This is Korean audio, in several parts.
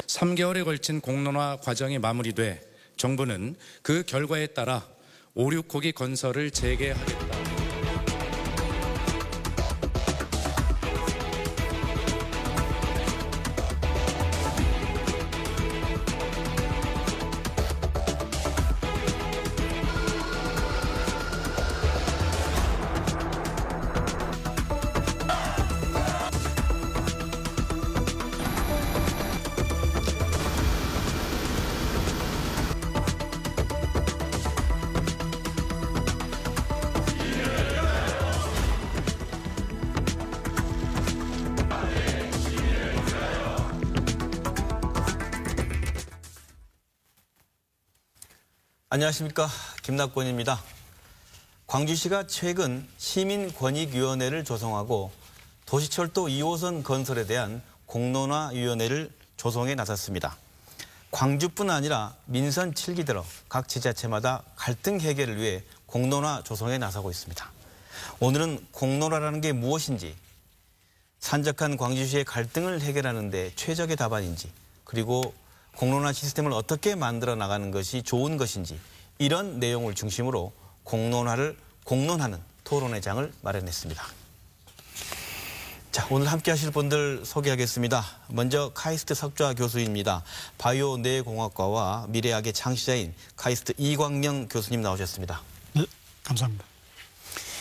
3개월에 걸친 공론화 과정이 마무리돼 정부는 그 결과에 따라 5, 6호기 건설을 재개하겠다. 안녕하십니까, 김낙권입니다. 광주시가 최근 시민권익위원회를 조성하고 도시철도 2호선 건설에 대한 공론화위원회를 조성해 나섰습니다. 광주뿐 아니라 민선 7기 들어 각 지자체마다 갈등 해결을 위해 공론화 조성에 나서고 있습니다. 오늘은 공론화라는 게 무엇인지, 산적한 광주시의 갈등을 해결하는 데 최적의 답안인지, 그리고 공론화 시스템을 어떻게 만들어 나가는 것이 좋은 것인지, 이런 내용을 중심으로 공론하는 토론회 장을 마련했습니다. 자, 오늘 함께 하실 분들 소개하겠습니다. 먼저 카이스트 석좌 교수입니다. 바이오 뇌공학과와 미래학의 창시자인 카이스트 이광영 교수님 나오셨습니다. 네, 감사합니다.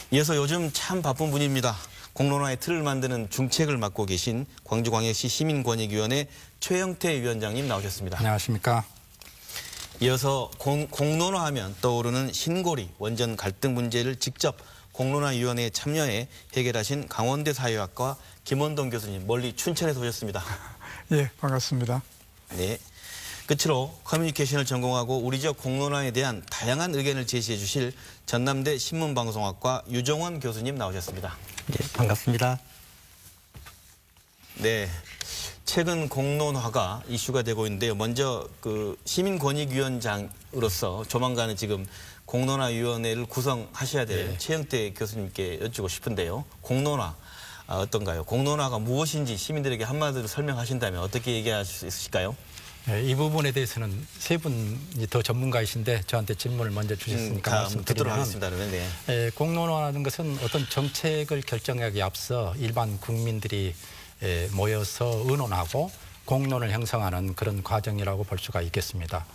이어서 요즘 참 바쁜 분입니다. 공론화의 틀을 만드는 중책을 맡고 계신 광주광역시 시민권익위원회 최영태 위원장님 나오셨습니다. 안녕하십니까. 이어서 공론화하면 떠오르는 신고리, 원전 갈등 문제를 직접 공론화위원회에 참여해 해결하신 강원대 사회학과 김원동 교수님, 멀리 춘천에서 오셨습니다. 예, 반갑습니다. 네. 끝으로 커뮤니케이션을 전공하고 우리 지역 공론화에 대한 다양한 의견을 제시해 주실 전남대 신문방송학과 유종원 교수님 나오셨습니다. 네, 반갑습니다. 네, 최근 공론화가 이슈가 되고 있는데요. 먼저 그 시민권익위원장으로서 조만간에 지금 공론화위원회를 구성하셔야 될 네. 최영태 교수님께 여쭙고 싶은데요. 공론화 어떤가요? 공론화가 무엇인지 시민들에게 한마디로 설명하신다면 어떻게 얘기할 수 있으실까요? 네, 이 부분에 대해서는 세 분이 더 전문가이신데 저한테 질문을 먼저 주셨으니까 듣도록 말씀드리면, 하겠습니다. 그러면 네. 공론화라는 것은 어떤 정책을 결정하기 앞서 일반 국민들이 모여서 의논하고 공론을 형성하는 그런 과정이라고 볼 수가 있겠습니다.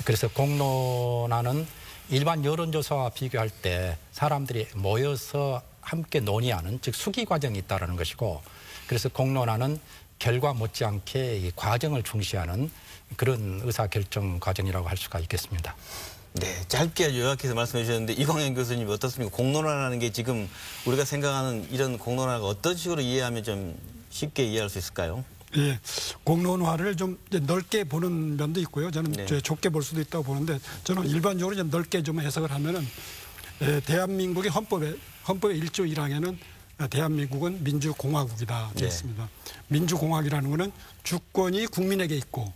그래서 공론화는 일반 여론조사와 비교할 때 사람들이 모여서 함께 논의하는, 즉 수기 과정이 있다는 것이고, 그래서 공론화는 결과 못지않게 이 과정을 중시하는 그런 의사결정 과정이라고 할 수가 있겠습니다. 네, 짧게 요약해서 말씀해 주셨는데 이광영 교수님 어떻습니까? 공론화라는 게 지금 우리가 생각하는 이런 공론화가 어떤 식으로 이해하면 좀 쉽게 이해할 수 있을까요? 예, 공론화를 좀 이제 넓게 보는 면도 있고요. 저는 네. 좁게 볼 수도 있다고 보는데, 저는 일반적으로 좀 넓게 좀 해석을 하면은, 대한민국의 헌법의 1조 1항에는 대한민국은 민주공화국이다 되어 있습니다. 네. 민주공화국이라는 것은 주권이 국민에게 있고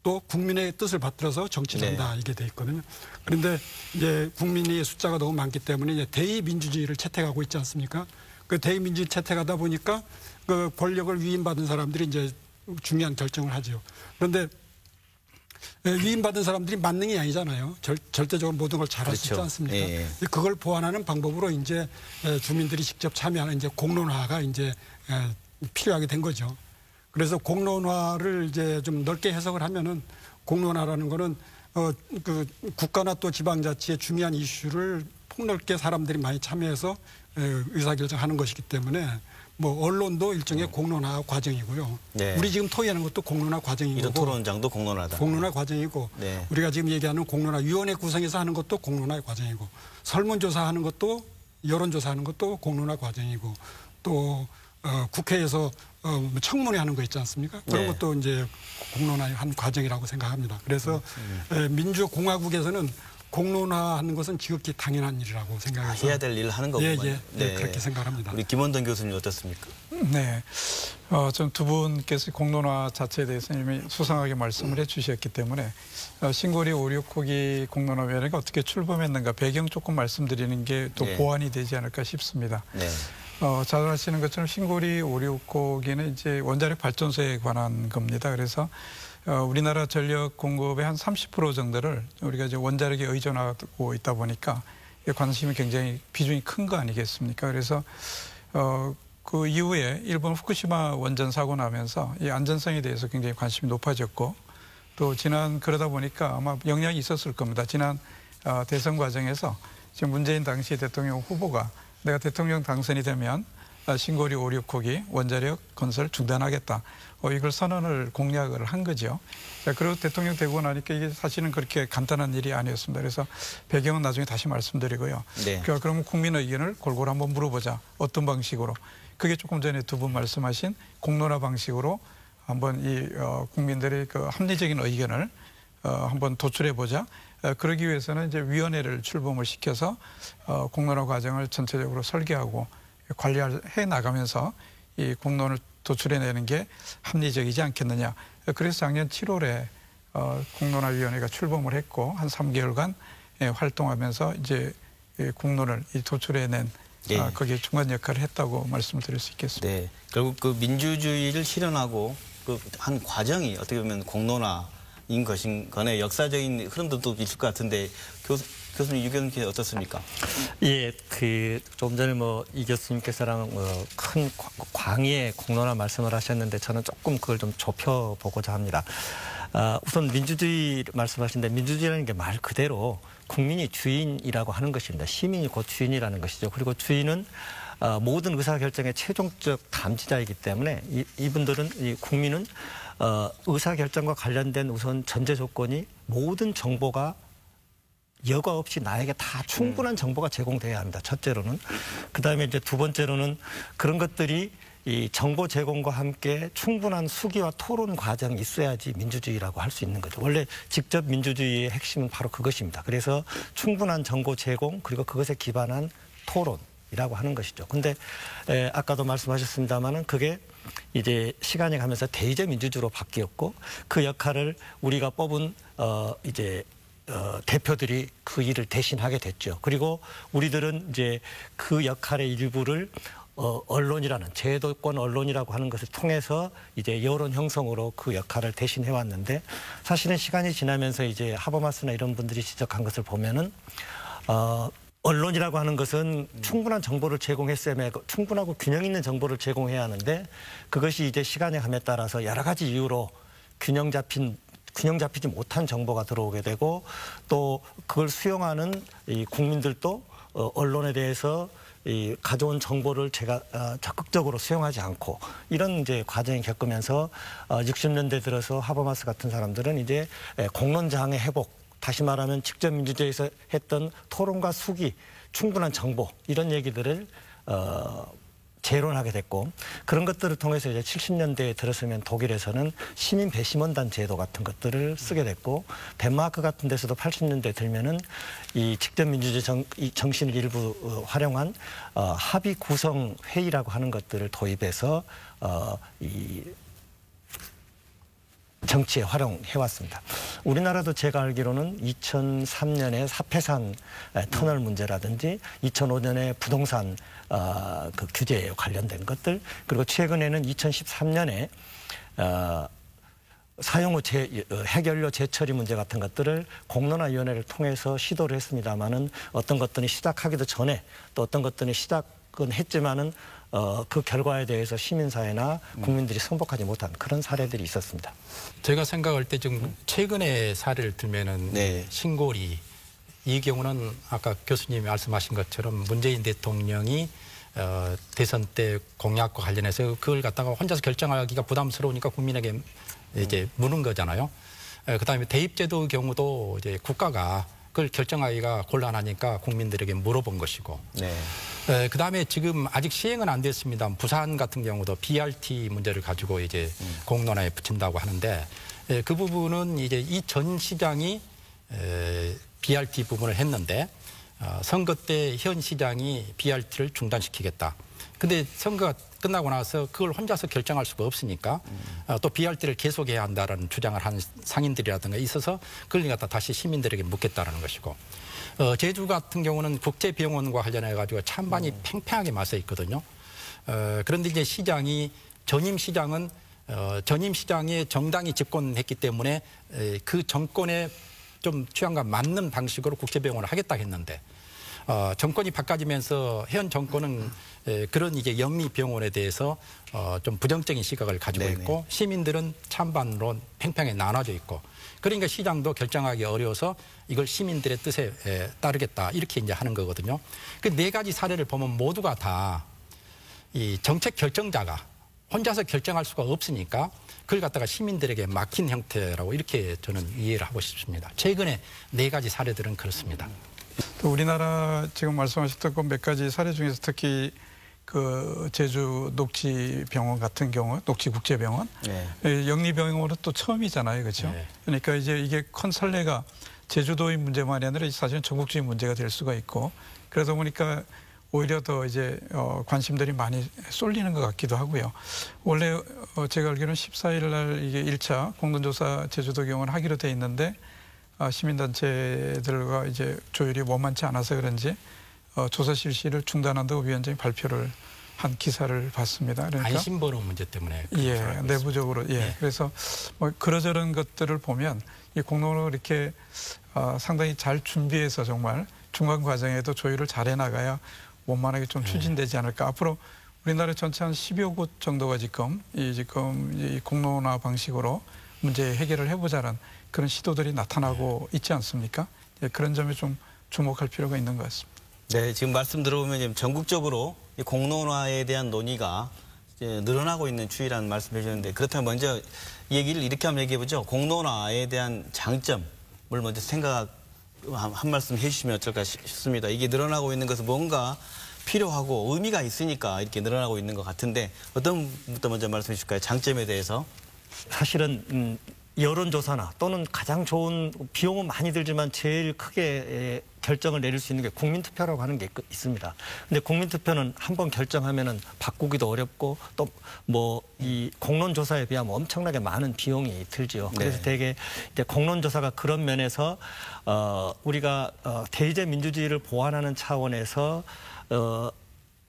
또 국민의 뜻을 받들어서 정치를 한다, 이게 돼 있거든요. 그런데 이제 국민의 숫자가 너무 많기 때문에 이제 대의민주주의를 채택하고 있지 않습니까? 그 대의민주주의 채택하다 보니까 그 권력을 위임받은 사람들이 이제 중요한 결정을 하죠. 그런데 위임받은 사람들이 만능이 아니잖아요. 절대적으로 모든 걸 잘할 수 있지 않습니까? 예. 그걸 보완하는 방법으로 이제 주민들이 직접 참여하는 이제 공론화가 이제 필요하게 된 거죠. 그래서 공론화를 이제 좀 넓게 해석을 하면은, 공론화라는 거는 그 국가나 또 지방자치의 중요한 이슈를 폭넓게 사람들이 많이 참여해서 의사결정하는 것이기 때문에, 뭐 언론도 일종의 공론화 과정이고요. 네. 우리 지금 토의하는 것도 공론화 과정이고, 이런 토론장도 공론화다. 공론화 과정이고, 네. 우리가 지금 얘기하는 공론화위원회 구성해서 하는 것도 공론화 과정이고, 설문조사하는 것도, 여론조사하는 것도 공론화 과정이고, 또 국회에서 청문회 하는 거 있지 않습니까? 그런 것도 이제 공론화의 한 과정이라고 생각합니다. 그래서 민주공화국에서는 공론화하는 것은 지극히 당연한 일이라고 생각해서 해야 될 일을 하는 거군요. 네, 그렇게 생각합니다. 우리 김원동 교수님 어떻습니까? 네, 전 두 분께서 공론화 자체에 대해서 이미 수상하게 말씀을 해주셨기 때문에 신고리 5, 6호기 공론화위원회가 어떻게 출범했는가 배경 조금 말씀드리는 게 또 보완이 되지 않을까 싶습니다. 네. 잘 아시는 것처럼 신고리 5, 6호기는 이제 원자력 발전소에 관한 겁니다. 그래서 우리나라 전력 공급의 한 30% 정도를 우리가 이제 원자력에 의존하고 있다 보니까 관심이 굉장히 비중이 큰 거 아니겠습니까? 그래서 그 이후에 일본 후쿠시마 원전 사고 나면서 이 안전성에 대해서 굉장히 관심이 높아졌고 또 그러다 보니까 아마 영향이 있었을 겁니다. 지난 대선 과정에서 지금 문재인 당시 대통령 후보가 내가 대통령 당선이 되면 신고리 5, 6호기 원자력 건설 중단하겠다. 이걸 선언을 공약을 한 거죠. 자, 그리고 대통령 되고 나니까 이게 사실은 그렇게 간단한 일이 아니었습니다. 그래서 배경은 나중에 다시 말씀드리고요. 네. 그러면 국민 의견을 골고루 한번 물어보자. 어떤 방식으로. 그게 조금 전에 두 분 말씀하신 공론화 방식으로 한번 이 국민들의 그 합리적인 의견을 한번 도출해보자. 그러기 위해서는 이제 위원회를 출범을 시켜서 공론화 과정을 전체적으로 설계하고 관리해 나가면서 이 공론을 도출해내는 게 합리적이지 않겠느냐. 그래서 작년 7월에 공론화위원회가 출범을 했고 한 3개월간 활동하면서 이제 공론을 도출해낸 거기에 중간 역할을 했다고 말씀드릴 수 있겠습니다. 네, 결국 그 민주주의를 실현하고 그 한 과정이 어떻게 보면 공론화인 것인 거네. 역사적인 흐름도 있을 것 같은데 교수님 의견은 어떻습니까? 예, 좀 전에 이 교수님께서랑 큰 광의의 공론화 말씀을 하셨는데 저는 조금 그걸 좀 좁혀보고자 합니다. 우선 민주주의 말씀하시는데 민주주의라는 게 말 그대로 국민이 주인이라고 하는 것입니다. 시민이 곧 주인이라는 것이죠. 그리고 주인은 모든 의사결정의 최종적 담지자이기 때문에 이 국민은 의사결정과 관련된 우선 전제 조건이 모든 정보가 여과 없이 나에게 다 충분한 정보가 제공돼야 합니다. 첫째로는. 그다음에 이제 두 번째로는 그런 것들이 이 정보 제공과 함께 충분한 수기와 토론 과정이 있어야지 민주주의라고 할 수 있는 거죠. 원래 직접 민주주의의 핵심은 바로 그것입니다. 그래서 충분한 정보 제공 그리고 그것에 기반한 토론이라고 하는 것이죠. 근데 아까도 말씀하셨습니다마는 그게 이제 시간이 가면서 대의제 민주주의로 바뀌었고 그 역할을 우리가 뽑은 대표들이 그 일을 대신하게 됐죠. 그리고 우리들은 이제 그 역할의 일부를 언론이라는 제도권 언론이라고 하는 것을 통해서 이제 여론 형성으로 그 역할을 대신해 왔는데 사실은 시간이 지나면서 이제 하버마스나 이런 분들이 지적한 것을 보면은 언론이라고 하는 것은 충분한 정보를 제공했음에 충분하고 균형 있는 정보를 제공해야 하는데 그것이 이제 시간의 감에 따라서 여러 가지 이유로 균형 잡히지 못한 정보가 들어오게 되고 또 그걸 수용하는 이 국민들도 언론에 대해서 이 가져온 정보를 적극적으로 수용하지 않고 이런 이제 과정을 겪으면서 60년대 들어서 하버마스 같은 사람들은 이제 공론장의 회복, 다시 말하면 직접 민주주의에서 했던 토론과 수기, 충분한 정보 이런 얘기들을 재론하게 됐고 그런 것들을 통해서 이제 70년대에 들어서면 독일에서는 시민 배심원단 제도 같은 것들을 쓰게 됐고 덴마크 같은 데서도 80년대 들면은 이 직접 민주주의 정신을 일부 활용한 합의 구성 회의라고 하는 것들을 도입해서 이 정치에 활용해 왔습니다. 우리나라도 제가 알기로는 2003년에 사패산 터널 문제라든지 2005년에 부동산 그 규제에 관련된 것들 그리고 최근에는 2013년에 사용 후 해결료 재처리 문제 같은 것들을 공론화위원회를 통해서 시도를 했습니다마는 어떤 것들이 시작하기도 전에 또 어떤 것들이 시작은 했지만은 그 결과에 대해서 시민사회나 국민들이 승복하지 못한 그런 사례들이 있었습니다. 제가 생각할 때 좀 최근의 사례를 들면은 네. 신고리 이 경우는 아까 교수님이 말씀하신 것처럼 문재인 대통령이 대선 때 공약과 관련해서 그걸 갖다가 혼자서 결정하기가 부담스러우니까 국민에게 이제 묻는 거잖아요. 그다음에 대입제도의 경우도 이제 국가가 그걸 결정하기가 곤란하니까 국민들에게 물어본 것이고. 네. 그다음에 지금 아직 시행은 안 됐습니다. 부산 같은 경우도 BRT 문제를 가지고 이제 공론화에 붙인다고 하는데 그 부분은 이제 이 전 시장이 BRT 부분을 했는데 선거 때 현 시장이 BRT를 중단시키겠다. 근데 선거가 끝나고 나서 그걸 혼자서 결정할 수가 없으니까 또 BRT를 계속해야 한다는 주장을 한 상인들이라든가 있어서 그걸 갖다 다시 시민들에게 묻겠다라는 것이고 제주 같은 경우는 국제병원과 관련해 가지고 찬반이 팽팽하게 맞서 있거든요. 그런데 이제 시장이 전임 시장은 전임 시장에 정당이 집권했기 때문에 그 정권의 좀 취향과 맞는 방식으로 국제병원을 하겠다 했는데 정권이 바꿔지면서 현 정권은 그런 이제 영리병원에 대해서 좀 부정적인 시각을 가지고 네네. 있고 시민들은 찬반으로 팽팽하게 나눠져 있고 그러니까 시장도 결정하기 어려워서 이걸 시민들의 뜻에 따르겠다 이렇게 이제 하는 거거든요. 그 네 가지 사례를 보면 모두가 다 이 정책 결정자가 혼자서 결정할 수가 없으니까 그걸 갖다가 시민들에게 맡긴 형태라고 이렇게 저는 이해를 하고 싶습니다. 최근에 네 가지 사례들은 그렇습니다. 또 우리나라 지금 말씀하셨던 그 몇 가지 사례 중에서 특히 그 제주 녹지병원 같은 경우, 녹지국제병원, 네. 영리병원은 또 처음이잖아요, 그렇죠? 네. 그러니까 이제 이게 큰 선례가 제주도의 문제만이 아니라 사실은 전국적인 문제가 될 수가 있고, 그러다 보니까 오히려 더 이제 관심들이 많이 쏠리는 것 같기도 하고요. 원래 제가 알기로는 14일 날 이게 1차 공론조사 제주도 경우는 하기로 돼 있는데 시민단체들과 이제 조율이 원만치 않아서 그런지 조사 실시를 중단한다고 위원장이 발표를 한 기사를 봤습니다. 그러니까 안심번호 문제 때문에 내부적으로 네. 그래서 뭐 그러저런 것들을 보면 이 공론을 이렇게 상당히 잘 준비해서 정말 중간 과정에도 조율을 잘 해나가야 원만하게 좀 추진되지 않을까. 앞으로 우리나라 전체 한 10여 곳 정도가 지금 이 공론화 방식으로 문제 해결을 해보자는 그런 시도들이 나타나고 있지 않습니까? 그런 점에 좀 주목할 필요가 있는 것 같습니다. 네, 지금 말씀 들어보면 지금 전국적으로 이 공론화에 대한 논의가 이제 늘어나고 있는 추이라는 말씀해 주셨는데 그렇다면 먼저 이 얘기를 이렇게 한번 얘기해 보죠. 공론화에 대한 장점을 먼저 한 말씀 해주시면 어떨까 싶습니다. 이게 늘어나고 있는 것은 뭔가 필요하고 의미가 있으니까 이렇게 늘어나고 있는 것 같은데 어떤 분부터 먼저 말씀해 주실까요? 장점에 대해서. 사실은 여론조사나 또는 가장 좋은 비용은 많이 들지만 제일 크게 결정을 내릴 수 있는 게 국민투표라고 하는 게 있습니다. 근데 국민투표는 한번 결정하면은 바꾸기도 어렵고 또 뭐 이 공론조사에 비하면 엄청나게 많은 비용이 들지요. 그래서 네. 되게 이제 공론조사가 그런 면에서 우리가 대의제 민주주의를 보완하는 차원에서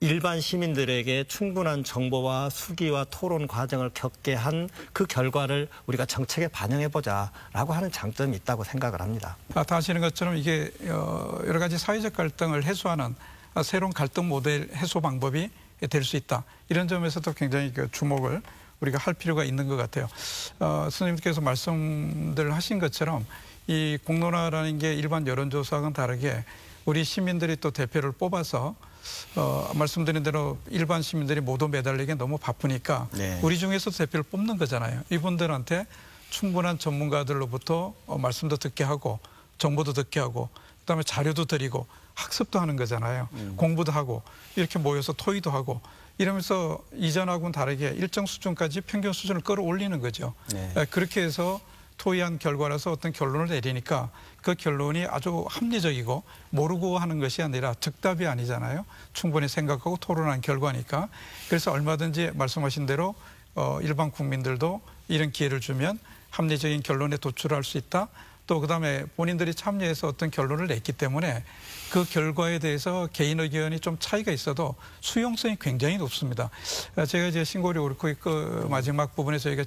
일반 시민들에게 충분한 정보와 수기와 토론 과정을 겪게 한 그 결과를 우리가 정책에 반영해보자라고 하는 장점이 있다고 생각을 합니다. 다 아시는 것처럼 이게 여러 가지 사회적 갈등을 해소하는 새로운 갈등 모델 해소 방법이 될 수 있다. 이런 점에서도 굉장히 주목을 우리가 할 필요가 있는 것 같아요. 선생님께서 말씀들 하신 것처럼 이 공론화라는 게 일반 여론조사와는 다르게 우리 시민들이 또 대표를 뽑아서 말씀드린 대로 일반 시민들이 모두 매달리기 너무 바쁘니까 네. 우리 중에서 대표를 뽑는 거잖아요. 이분들한테 충분한 전문가들로부터 말씀도 듣게 하고 정보도 듣게 하고 그다음에 자료도 드리고 학습도 하는 거잖아요. 공부도 하고 이렇게 모여서 토의도 하고 이러면서 이전하고는 다르게 일정 수준까지 평균 수준을 끌어올리는 거죠. 네. 그렇게 해서 토의한 결과라서 어떤 결론을 내리니까 그 결론이 아주 합리적이고 모르고 하는 것이 아니라 즉답이 아니잖아요. 충분히 생각하고 토론한 결과니까. 그래서 얼마든지 말씀하신 대로 일반 국민들도 이런 기회를 주면 합리적인 결론에 도출할 수 있다. 또 그다음에 본인들이 참여해서 어떤 결론을 냈기 때문에 그 결과에 대해서 개인 의견이 좀 차이가 있어도 수용성이 굉장히 높습니다. 제가 이제 신고리 옳고 그 마지막 부분에 저희가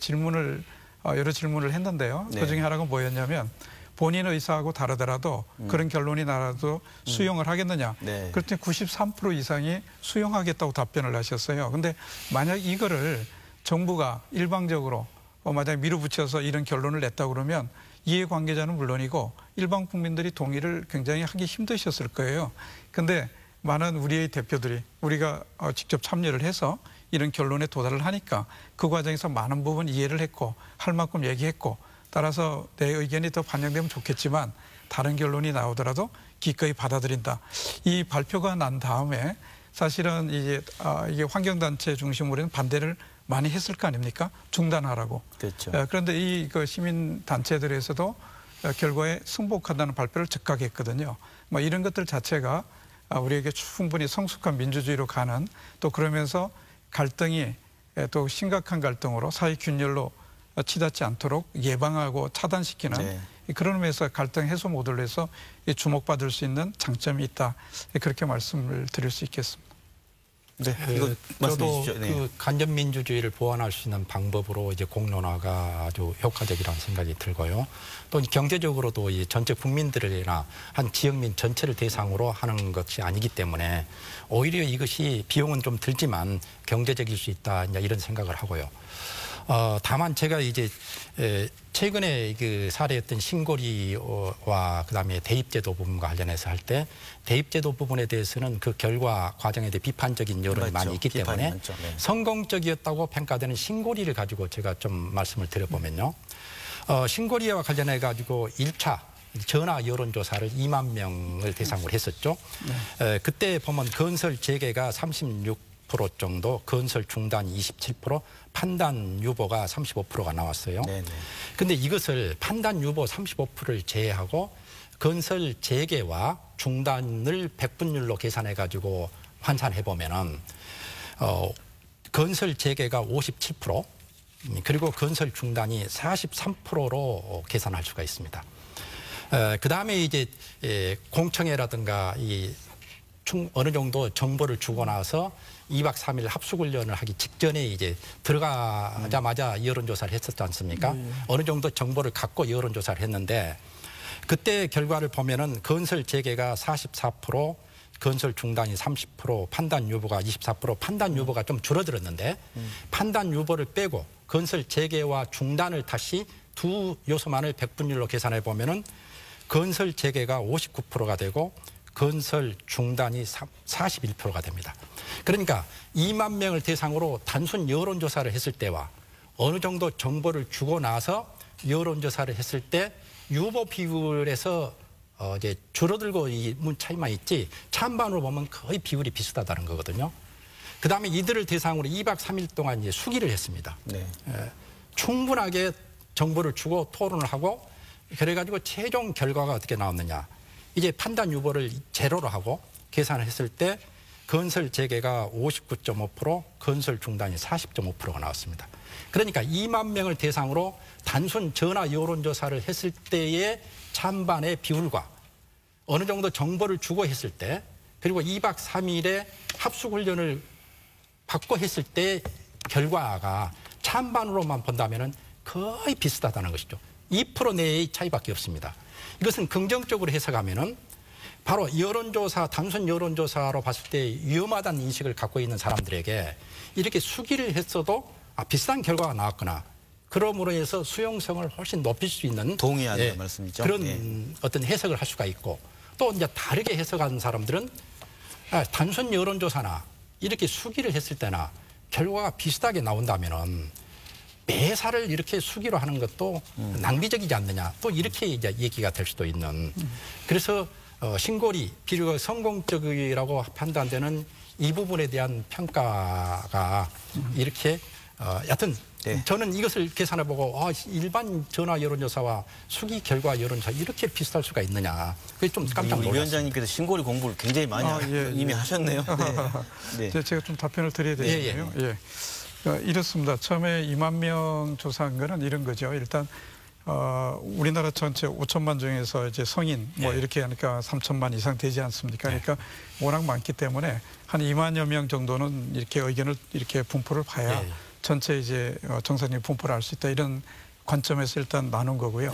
여러 질문을 했는데요. 네. 그중에 하나가 뭐였냐면 본인 의사하고 다르더라도 그런 결론이 나라도 수용을 하겠느냐. 네. 그랬더니 93% 이상이 수용하겠다고 답변을 하셨어요. 근데 만약 이거를 정부가 일방적으로 만약 밀어붙여서 이런 결론을 냈다 그러면 이해관계자는 물론이고 일반 국민들이 동의를 굉장히 하기 힘드셨을 거예요. 근데 많은 우리의 대표들이 우리가 직접 참여를 해서 이런 결론에 도달을 하니까 그 과정에서 많은 부분 이해를 했고 할 만큼 얘기했고 따라서 내 의견이 더 반영되면 좋겠지만 다른 결론이 나오더라도 기꺼이 받아들인다. 이 발표가 난 다음에 사실은 이게 환경단체 중심으로는 반대를 많이 했을 거 아닙니까? 중단하라고. 그렇죠. 그런데 이 시민단체들에서도 결과에 승복한다는 발표를 즉각 했거든요. 뭐 이런 것들 자체가 우리에게 충분히 성숙한 민주주의로 가는 또 그러면서 갈등이 또 심각한 갈등으로 사회 균열로 치닫지 않도록 예방하고 차단시키는 네. 그런 의미에서 갈등 해소 모델로 해서 주목받을 수 있는 장점이 있다. 그렇게 말씀을 드릴 수 있겠습니다. 네, 이거 말씀해 저도 주시죠. 네. 그 간접민주주의를 보완할 수 있는 방법으로 이제 공론화가 아주 효과적이라는 생각이 들고요. 또 경제적으로도 이 전체 국민들이나 한 지역민 전체를 대상으로 하는 것이 아니기 때문에 오히려 이것이 비용은 좀 들지만 경제적일 수 있다 이런 생각을 하고요. 다만 제가 이제 최근에 그 사례였던 신고리와 그다음에 대입제도 부분과 관련해서 할 때 대입제도 부분에 대해서는 그 결과 과정에 대해 비판적인 여론이 맞죠. 많이 있기 때문에 많죠. 네. 성공적이었다고 평가되는 신고리를 가지고 제가 좀 말씀을 드려보면요. 신고리와 관련해 가지고 1차 전화 여론조사를 2만 명을 대상으로 했었죠. 그때 보면 건설 재개가 36% 정도, 건설 중단이 27%, 판단 유보가 35%가 나왔어요. 그런데 이것을 판단 유보 35%를 제외하고 건설 재개와 중단을 백분율로 계산해 가지고 환산해 보면은 건설 재개가 57%, 그리고 건설 중단이 43%로 계산할 수가 있습니다. 그 다음에 이제 공청회라든가 어느 정도 정보를 주고 나서 2박 3일 합숙훈련을 하기 직전에 이제 들어가자마자 여론조사를 했었지 않습니까? 어느 정도 정보를 갖고 여론조사를 했는데 그때 결과를 보면은 건설 재개가 44%, 건설 중단이 30%, 판단 유보가 24%, 판단 유보가 좀 줄어들었는데 판단 유보를 빼고 건설 재개와 중단을 다시 두 요소만을 백분율로 계산해 보면은 건설 재개가 59%가 되고 건설 중단이 41%가 됩니다. 그러니까 2만 명을 대상으로 단순 여론조사를 했을 때와 어느 정도 정보를 주고 나서 여론조사를 했을 때 유보 비율에서 이제 줄어들고 이 차이만 있지 찬반으로 보면 거의 비율이 비슷하다는 거거든요. 그 다음에 이들을 대상으로 2박 3일 동안 이제 수기를 했습니다. 충분하게 정보를 주고 토론을 하고 그래가지고 최종 결과가 어떻게 나왔느냐. 이제 판단 유보를 제로로 하고 계산을 했을 때 건설 재개가 59.5%, 건설 중단이 40.5%가 나왔습니다. 그러니까 2만 명을 대상으로 단순 전화 여론조사를 했을 때의 찬반의 비율과 어느 정도 정보를 주고 했을 때 그리고 2박 3일의 합숙훈련을 받고 했을 때 결과가 찬반으로만 본다면 거의 비슷하다는 것이죠. 2% 내의 차이밖에 없습니다. 이것은 긍정적으로 해석하면은 바로 여론조사, 단순 여론조사로 봤을 때 위험하다는 인식을 갖고 있는 사람들에게 이렇게 수기를 했어도 비슷한 결과가 나왔거나 그러므로 해서 수용성을 훨씬 높일 수 있는 동의하는 말씀이죠. 그런 어떤 해석을 할 수가 있고 또 이제 다르게 해석하는 사람들은 단순 여론조사나 이렇게 수기를 했을 때나 결과가 비슷하게 나온다면은 매사를 이렇게 수기로 하는 것도 낭비적이지 않느냐 또 이렇게 이제 얘기가 될 수도 있는 그래서 신고리 비교가 성공적이라고 판단되는 이 부분에 대한 평가가 이렇게 여하튼 저는 이것을 계산해보고 일반 전화 여론조사와 수기 결과 여론조사 이렇게 비슷할 수가 있느냐 그게 좀 깜짝 놀랐습니다. 위원장님께서 신고리 공부를 굉장히 많이 이미 하셨네요. 제가 좀 답변을 드려야 되겠네요. 이렇습니다. 처음에 2만 명 조사한 거는 이런 거죠. 일단 우리나라 전체 5천만 중에서 이제 성인 뭐 이렇게 하니까 3천만 이상 되지 않습니까? 그러니까 워낙 많기 때문에 한 2만여 명 정도는 이렇게 의견을 이렇게 분포를 봐야 전체 이제 정상적인 분포를 알 수 있다 이런 관점에서 일단 나눈 거고요.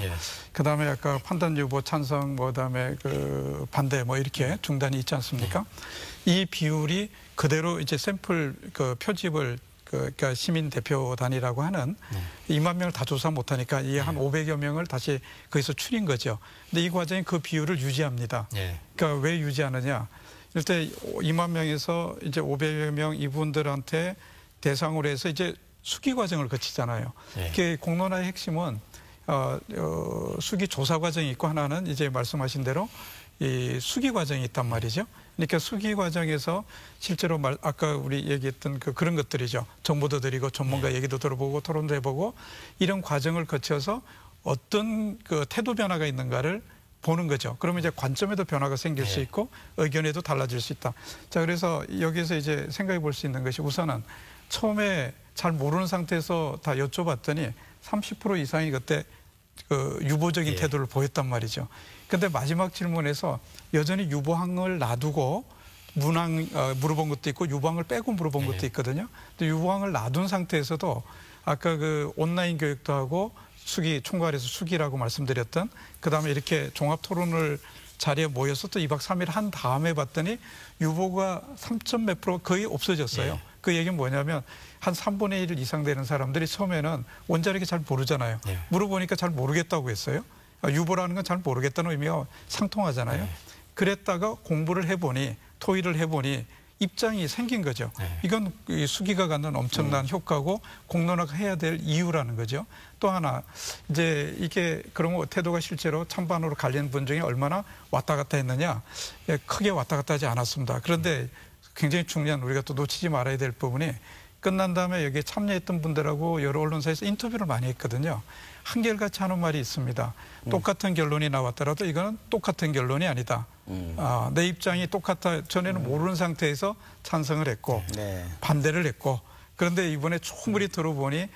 그다음에 아까 판단 유보 찬성 그다음에 그 반대 뭐 이렇게 중단이 있지 않습니까? 이 비율이 그대로 이제 샘플 그 표집을 그러니까 시민 대표단이라고 하는 2만 명을 다 조사 못하니까 이 한 500여 명을 다시 거기서 추린 거죠. 근데 이 과정이 그 비율을 유지합니다. 그러니까 왜 유지하느냐? 일단 2만 명에서 이제 500여 명 이분들한테 대상으로 해서 이제 수기 과정을 거치잖아요. 이게 공론화의 핵심은 수기 조사 과정이 있고 하나는 이제 말씀하신 대로 이 수기 과정이 있단 말이죠. 그러니까 수기 과정에서 실제로 아까 우리 얘기했던 그런 것들이죠. 정보도 드리고 전문가 얘기도 들어보고 토론도 해보고 이런 과정을 거쳐서 어떤 그 태도 변화가 있는가를 보는 거죠. 그러면 이제 관점에도 변화가 생길 수 있고 의견에도 달라질 수 있다. 자, 그래서 여기서 이제 생각해 볼 수 있는 것이 우선은 처음에 잘 모르는 상태에서 다 여쭤봤더니 30% 이상이 그때 그 유보적인 태도를 보였단 말이죠. 근데 마지막 질문에서 여전히 유보항을 놔두고 물어본 것도 있고 유방을 빼고 물어본 것도 있거든요. 근데 유방을 놔둔 상태에서도 아까 그 온라인 교육도 하고 총괄해서 수기라고 말씀드렸던 그다음에 이렇게 종합 토론을 자리에 모여서 또 2박 3일 한 다음에 봤더니 유보가 3점 몇 프로 거의 없어졌어요. 예. 그 얘기는 뭐냐면 한 3분의 1 이상 되는 사람들이 처음에는 원자력이 잘 모르잖아요. 예. 물어보니까 잘 모르겠다고 했어요. 유보라는 건 잘 모르겠다는 의미가 상통하잖아요. 그랬다가 공부를 해보니 토의를 해보니 입장이 생긴 거죠. 이건 이 수기가 갖는 엄청난 효과고 공론화가 해야 될 이유라는 거죠. 또 하나 이제 이게 그런 태도가 실제로 찬반으로 갈리는 분 중에 얼마나 왔다 갔다 했느냐. 크게 왔다 갔다 하지 않았습니다. 그런데 굉장히 중요한 우리가 또 놓치지 말아야 될 부분이 끝난 다음에 여기에 참여했던 분들하고 여러 언론사에서 인터뷰를 많이 했거든요. 한결같이 하는 말이 있습니다. 똑같은 결론이 나왔더라도 이거는 똑같은 결론이 아니다. 내 입장이 똑같아. 전에는 모르는 상태에서 찬성을 했고 반대를 했고 그런데 이번에 충분히 들어보니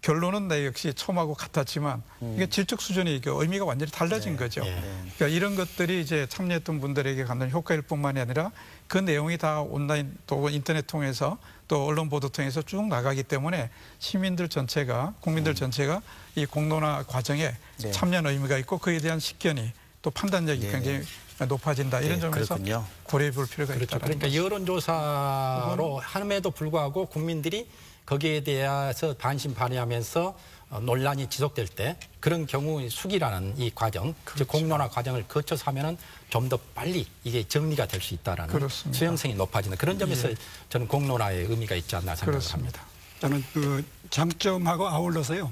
결론은 내 역시 처음하고 같았지만 이게 질적 수준이 이게 의미가 완전히 달라진 거죠. 그러니까 이런 것들이 이제 참여했던 분들에게 갖는 효과일 뿐만이 아니라 그 내용이 다 온라인 또 인터넷 통해서 또 언론 보도 통해서 쭉 나가기 때문에 시민들 전체가 국민들 전체가 이 공론화 과정에 참여한 의미가 있고 그에 대한 식견이 또 판단력이 굉장히 높아진다. 이런 점에서 그렇군요. 고려해 볼 필요가 그렇죠. 있다. 그러니까 여론조사로 함에도 불구하고 국민들이 거기에 대해서 반신반의하면서 논란이 지속될 때 그런 경우 수기라는 이 과정, 즉 공론화 과정을 거쳐서 하면은 좀 더 빨리 이게 정리가 될 수 있다라는 수용성이 높아지는 그런 점에서 저는 공론화의 의미가 있지 않나 생각합니다. 저는 그 장점하고 아울러서요.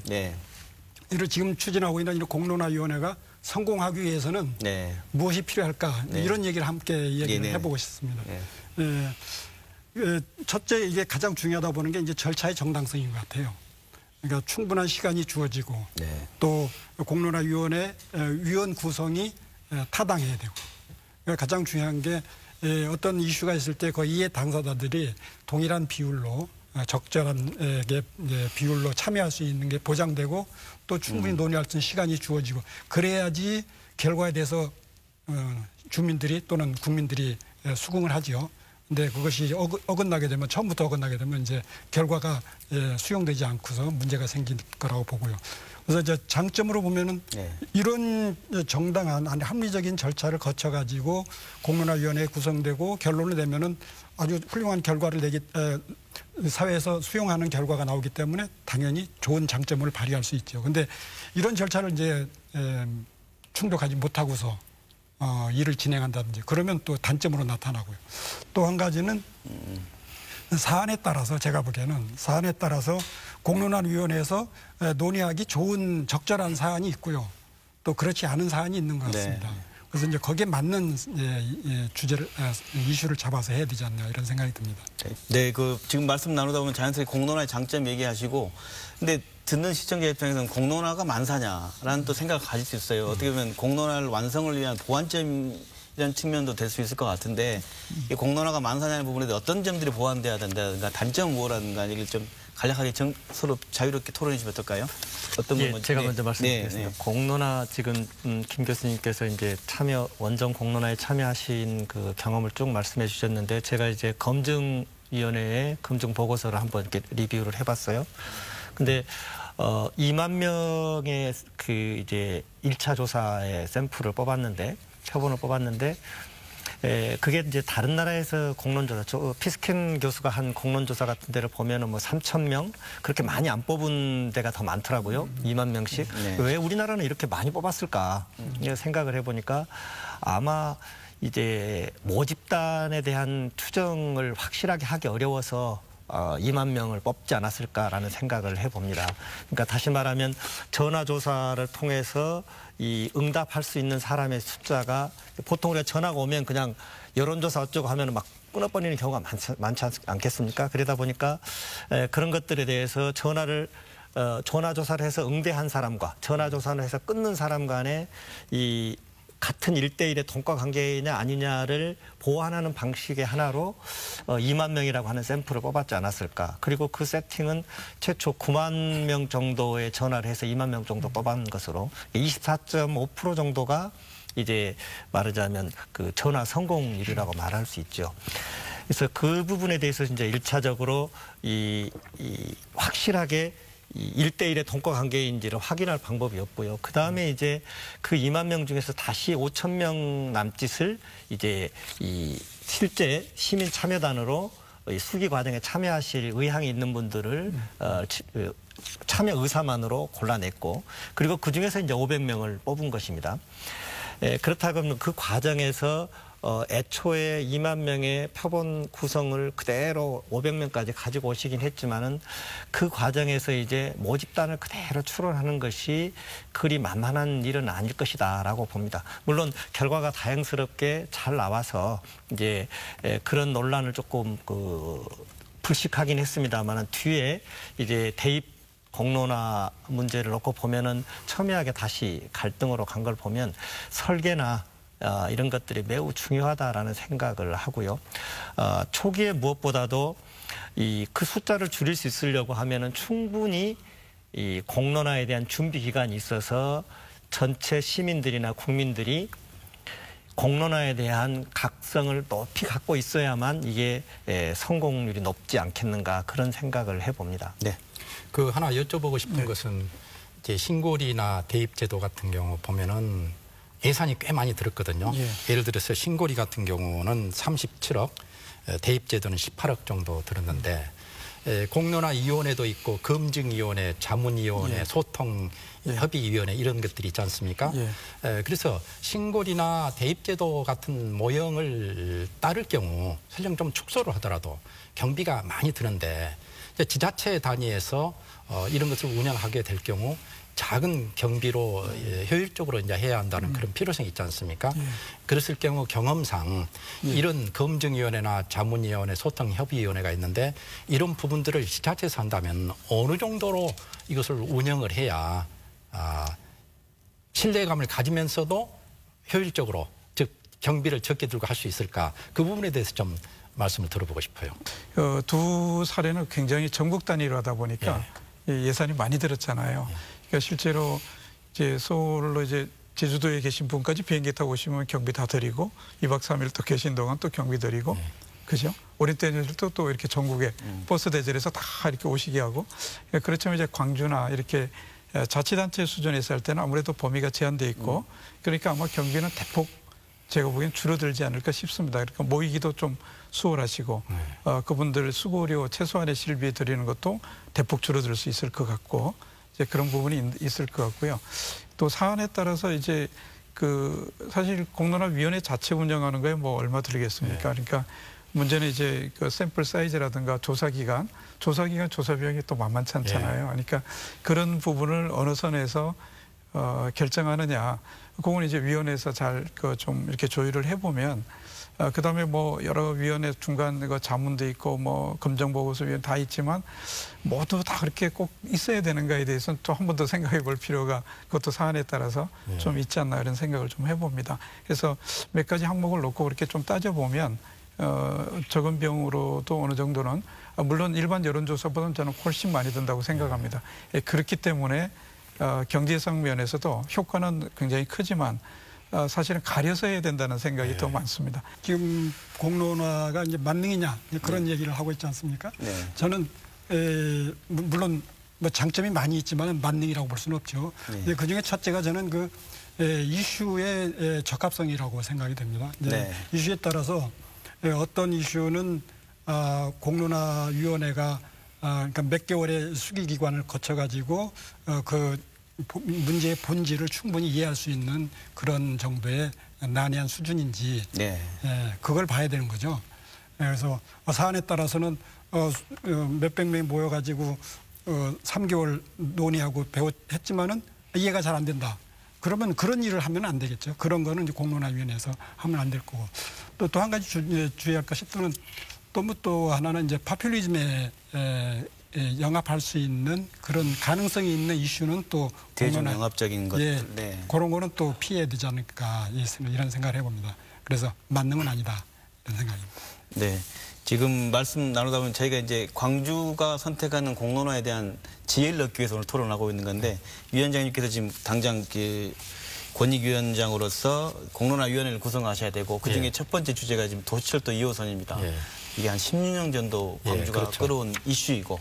이를 지금 추진하고 있는 이 공론화위원회가 성공하기 위해서는 무엇이 필요할까 이런 얘기를 함께 얘기를 해보고 싶습니다. 첫째 이게 가장 중요하다 보는 게 이제 절차의 정당성인 것 같아요. 그러니까 충분한 시간이 주어지고 또 공론화위원회 위원 구성이 타당해야 되고 그러니까 가장 중요한 게 어떤 이슈가 있을 때 그 이해 당사자들이 동일한 비율로 적절한 비율로 참여할 수 있는 게 보장되고 또 충분히 논의할 수 있는 시간이 주어지고 그래야지 결과에 대해서 주민들이 또는 국민들이 수긍을 하지요. 근데 그것이 어긋나게 되면 처음부터 어긋나게 되면 이제 결과가 수용되지 않고서 문제가 생길 거라고 보고요. 그래서 이제 장점으로 보면은 이런 정당한 아니 합리적인 절차를 거쳐 가지고 공론화위원회 구성되고 결론을 내면은 아주 훌륭한 결과를 사회에서 수용하는 결과가 나오기 때문에 당연히 좋은 장점을 발휘할 수 있죠. 근데 이런 절차를 이제 충족하지 못하고서 일을 진행한다든지 그러면 또 단점으로 나타나고요. 또 한 가지는 사안에 따라서 제가 보기에는 사안에 따라서 공론화위원회에서 논의하기 좋은 적절한 사안이 있고요. 또 그렇지 않은 사안이 있는 것 같습니다. 그래서 이제 거기에 맞는 주제를 이슈를 잡아서 해야 되지 않나 이런 생각이 듭니다. 그 지금 말씀 나누다 보면 자연스럽게 공론화의 장점 얘기하시고 근데 듣는 시청자 입장에서는 공론화가 만사냐라는 또 생각을 가질 수 있어요. 어떻게 보면 공론화를 완성을 위한 보완점이라는 측면도 될 수 있을 것 같은데 이 공론화가 만사냐는 부분에 어떤 점들이 보완돼야 된다든가 단점은 뭐라든가 얘기를 좀 간략하게 서로 자유롭게 토론해 주시면 어떨까요? 어떤 부분 제가 먼저 말씀드리겠습니다. 공론화 지금 김 교수님께서 이제 원정 공론화에 참여하신 그 경험을 쭉 말씀해 주셨는데 제가 이제 검증위원회의 검증 보고서를 한번 이렇게 리뷰를 해봤어요. 근데 2만 명의 그 이제 1차 조사의 샘플을 뽑았는데 표본을 뽑았는데 그게 이제 다른 나라에서 공론조사, 피스킨 교수가 한 공론조사 같은 데를 보면은 뭐 3,000명 그렇게 많이 안 뽑은 데가 더 많더라고요. 2만 명씩. 왜 우리나라는 이렇게 많이 뽑았을까? 생각을 해보니까 아마 이제 모집단에 대한 투정을 확실하게 하기 어려워서 2만 명을 뽑지 않았을까라는 생각을 해봅니다. 그러니까 다시 말하면 전화조사를 통해서 이 응답할 수 있는 사람의 숫자가 보통 우리가 전화가 오면 그냥 여론조사 어쩌고 하면 막 끊어버리는 경우가 많지 않겠습니까? 그러다 보니까 그런 것들에 대해서 전화조사를 해서 응대한 사람과 전화조사를 해서 끊는 사람 간의 이 같은 1대1의 동과 관계냐 아니냐를 보완하는 방식의 하나로 2만 명이라고 하는 샘플을 뽑았지 않았을까. 그리고 그 세팅은 최초 9만 명 정도의 전화를 해서 2만 명 정도 뽑은 것으로 24.5% 정도가 이제 말하자면 그 전화 성공률이라고 말할 수 있죠. 그래서 그 부분에 대해서 이제 1차적으로 이 확실하게 이 1대1의 동거 관계인지를 확인할 방법이 없고요. 그 다음에 이제 그 2만 명 중에서 다시 5천 명 남짓을 이제 이 실제 시민 참여단으로 이 수기 과정에 참여하실 의향이 있는 분들을 참여 의사만으로 골라냈고, 그리고 그 중에서 이제 500명을 뽑은 것입니다. 그렇다고 하면 그 과정에서 애초에 2만 명의 표본 구성을 그대로 500명까지 가지고 오시긴 했지만은 그 과정에서 이제 모집단을 그대로 추론하는 것이 그리 만만한 일은 아닐 것이다라고 봅니다. 물론 결과가 다행스럽게 잘 나와서 이제 그런 논란을 조금 불식하긴 했습니다만은 뒤에 이제 대입 공론화 문제를 놓고 보면은 첨예하게 다시 갈등으로 간 걸 보면 설계나 이런 것들이 매우 중요하다라는 생각을 하고요. 초기에 무엇보다도 그 숫자를 줄일 수 있으려고 하면은 충분히 이 공론화에 대한 준비 기간이 있어서 전체 시민들이나 국민들이 공론화에 대한 각성을 높이 갖고 있어야만 이게 성공률이 높지 않겠는가, 그런 생각을 해봅니다. 네. 그 하나 여쭤보고 싶은 것은 이제 신고리나 대입제도 같은 경우 보면은 예산이 꽤 많이 들었거든요. 예를 들어서 신고리 같은 경우는 37억, 대입제도는 18억 정도 들었는데 공론화위원회도 있고 검증위원회, 자문위원회, 소통협의위원회 이런 것들이 있지 않습니까? 그래서 신고리나 대입제도 같은 모형을 따를 경우 설령 좀 축소를 하더라도 경비가 많이 드는데 지자체 단위에서 이런 것을 운영하게 될 경우 작은 경비로 효율적으로 이제 해야 한다는 그런 필요성이 있지 않습니까? 그랬을 경우 경험상 이런 검증위원회나 자문위원회, 소통협의위원회가 있는데 이런 부분들을 지자체에서 한다면 어느 정도로 이것을 운영을 해야 신뢰감을 가지면서도 효율적으로, 즉 경비를 적게 들고 할 수 있을까? 그 부분에 대해서 좀 말씀을 들어보고 싶어요. 두 사례는 굉장히 전국 단위로 하다 보니까 예산이 많이 들었잖아요. 그러니까 실제로 이제 서울로 이제 제주도에 계신 분까지 비행기 타고 오시면 경비 다 드리고 2박 3일 또 계신 동안 또 경비 드리고 그죠? 어린 때들도 또 이렇게 전국에 버스 대절해서 다 이렇게 오시게 하고, 그렇지만 이제 광주나 이렇게 자치단체 수준에서 할 때는 아무래도 범위가 제한돼 있고 그러니까 아마 경비는 대폭 제가 보기엔 줄어들지 않을까 싶습니다. 그러니까 모이기도 좀 수월하시고 그분들 수고료 최소한의 실비 드리는 것도 대폭 줄어들 수 있을 것 같고, 이제 그런 부분이 있을 것 같고요. 또 사안에 따라서 이제 사실 공론화위원회 자체 운영하는 거에 뭐 얼마 들겠습니까? 그러니까 문제는 이제 그 샘플 사이즈라든가 조사 기간 조사 비용이 또 만만치 않잖아요. 그러니까 그런 부분을 어느 선에서 결정하느냐, 그건 이제 위원회에서 잘 좀 이렇게 조율을 해보면, 그다음에 뭐 여러 위원회 중간 자문도 있고 뭐 검정보고서위원 다 있지만 모두 다 그렇게 꼭 있어야 되는가에 대해서는 또 한 번 더 생각해 볼 필요가 그것도 사안에 따라서 좀 있지 않나, 이런 생각을 좀 해봅니다. 그래서 몇 가지 항목을 놓고 그렇게 좀 따져보면 적은 비용으로도 어느 정도는, 물론 일반 여론조사보다는 저는 훨씬 많이 든다고 생각합니다. 그렇기 때문에 경제성 면에서도 효과는 굉장히 크지만 사실은 가려서 해야 된다는 생각이 더 많습니다. 지금 공론화가 이제 만능이냐 그런 얘기를 하고 있지 않습니까? 저는 물론 뭐 장점이 많이 있지만 만능이라고 볼 수는 없죠. 그 중에 첫째가 저는 그 이슈의 적합성이라고 생각이 됩니다. 이슈에 따라서 어떤 이슈는 공론화위원회가 그러니까 몇 개월의 수기 기관을 거쳐가지고 그 문제의 본질을 충분히 이해할 수 있는 그런 정도의 난해한 수준인지 그걸 봐야 되는 거죠. 그래서 사안에 따라서는 몇백 명이 모여가지고 3개월 논의하고 했지만은 이해가 잘 안 된다. 그러면 그런 일을 하면 안 되겠죠. 그런 거는 이제 공론화위원회에서 하면 안 될 거고. 또 한 가지 주의할 것이 또 하나는 이제 파퓰리즘에 영합할 수 있는 그런 가능성이 있는 이슈는 또 대중 영합적인 것들, 그런 거는 또 피해야 되지 않을까, 이런 생각을 해봅니다. 그래서 만능은 아니다, 이런 생각입니다. 네, 지금 말씀 나누다 보면 저희가 이제 광주가 선택하는 공론화에 대한 지혜를 얻기 위해서 오늘 토론하고 있는 건데 위원장님께서 지금 당장 권익위원장으로서 공론화위원회를 구성하셔야 되고 그중에 예. 첫 번째 주제가 지금 도시철도 2호선입니다. 예. 이게 한 16년 정도 예, 광주가 그렇죠. 끌어온 이슈이고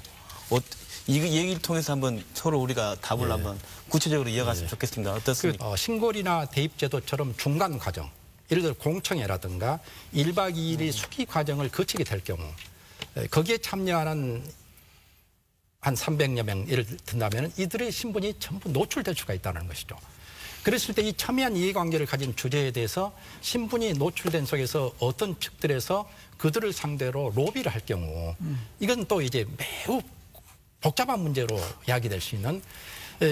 이 얘기를 통해서 한번 서로 우리가 답을 한번 구체적으로 이어갔으면 좋겠습니다. 어떻습니까? 신고리나 대입제도처럼 중간 과정, 예를 들어 공청회라든가 1박 2일의 수기 과정을 거치게 될 경우 거기에 참여하는 한 300여 명 예를 든다면 이들의 신분이 전부 노출될 수가 있다는 것이죠. 그랬을 때 이 첨예한 이해관계를 가진 주제에 대해서 신분이 노출된 속에서 어떤 측들에서 그들을 상대로 로비를 할 경우 이건 또 이제 매우 복잡한 문제로 야기될 수 있는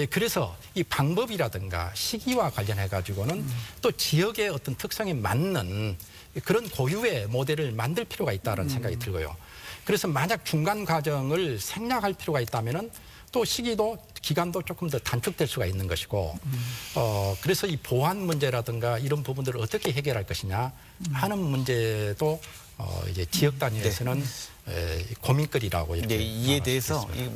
그래서 이 방법이라든가 시기와 관련해 가지고는 또 지역의 어떤 특성에 맞는 그런 고유의 모델을 만들 필요가 있다는 생각이 들고요. 그래서 만약 중간 과정을 생략할 필요가 있다면은 또 시기도 기간도 조금 더 단축될 수가 있는 것이고 그래서 이 보안 문제라든가 이런 부분들을 어떻게 해결할 것이냐 하는 문제도 이제 지역 단위에서는 고민거리라고 이렇게 이에 대해서 이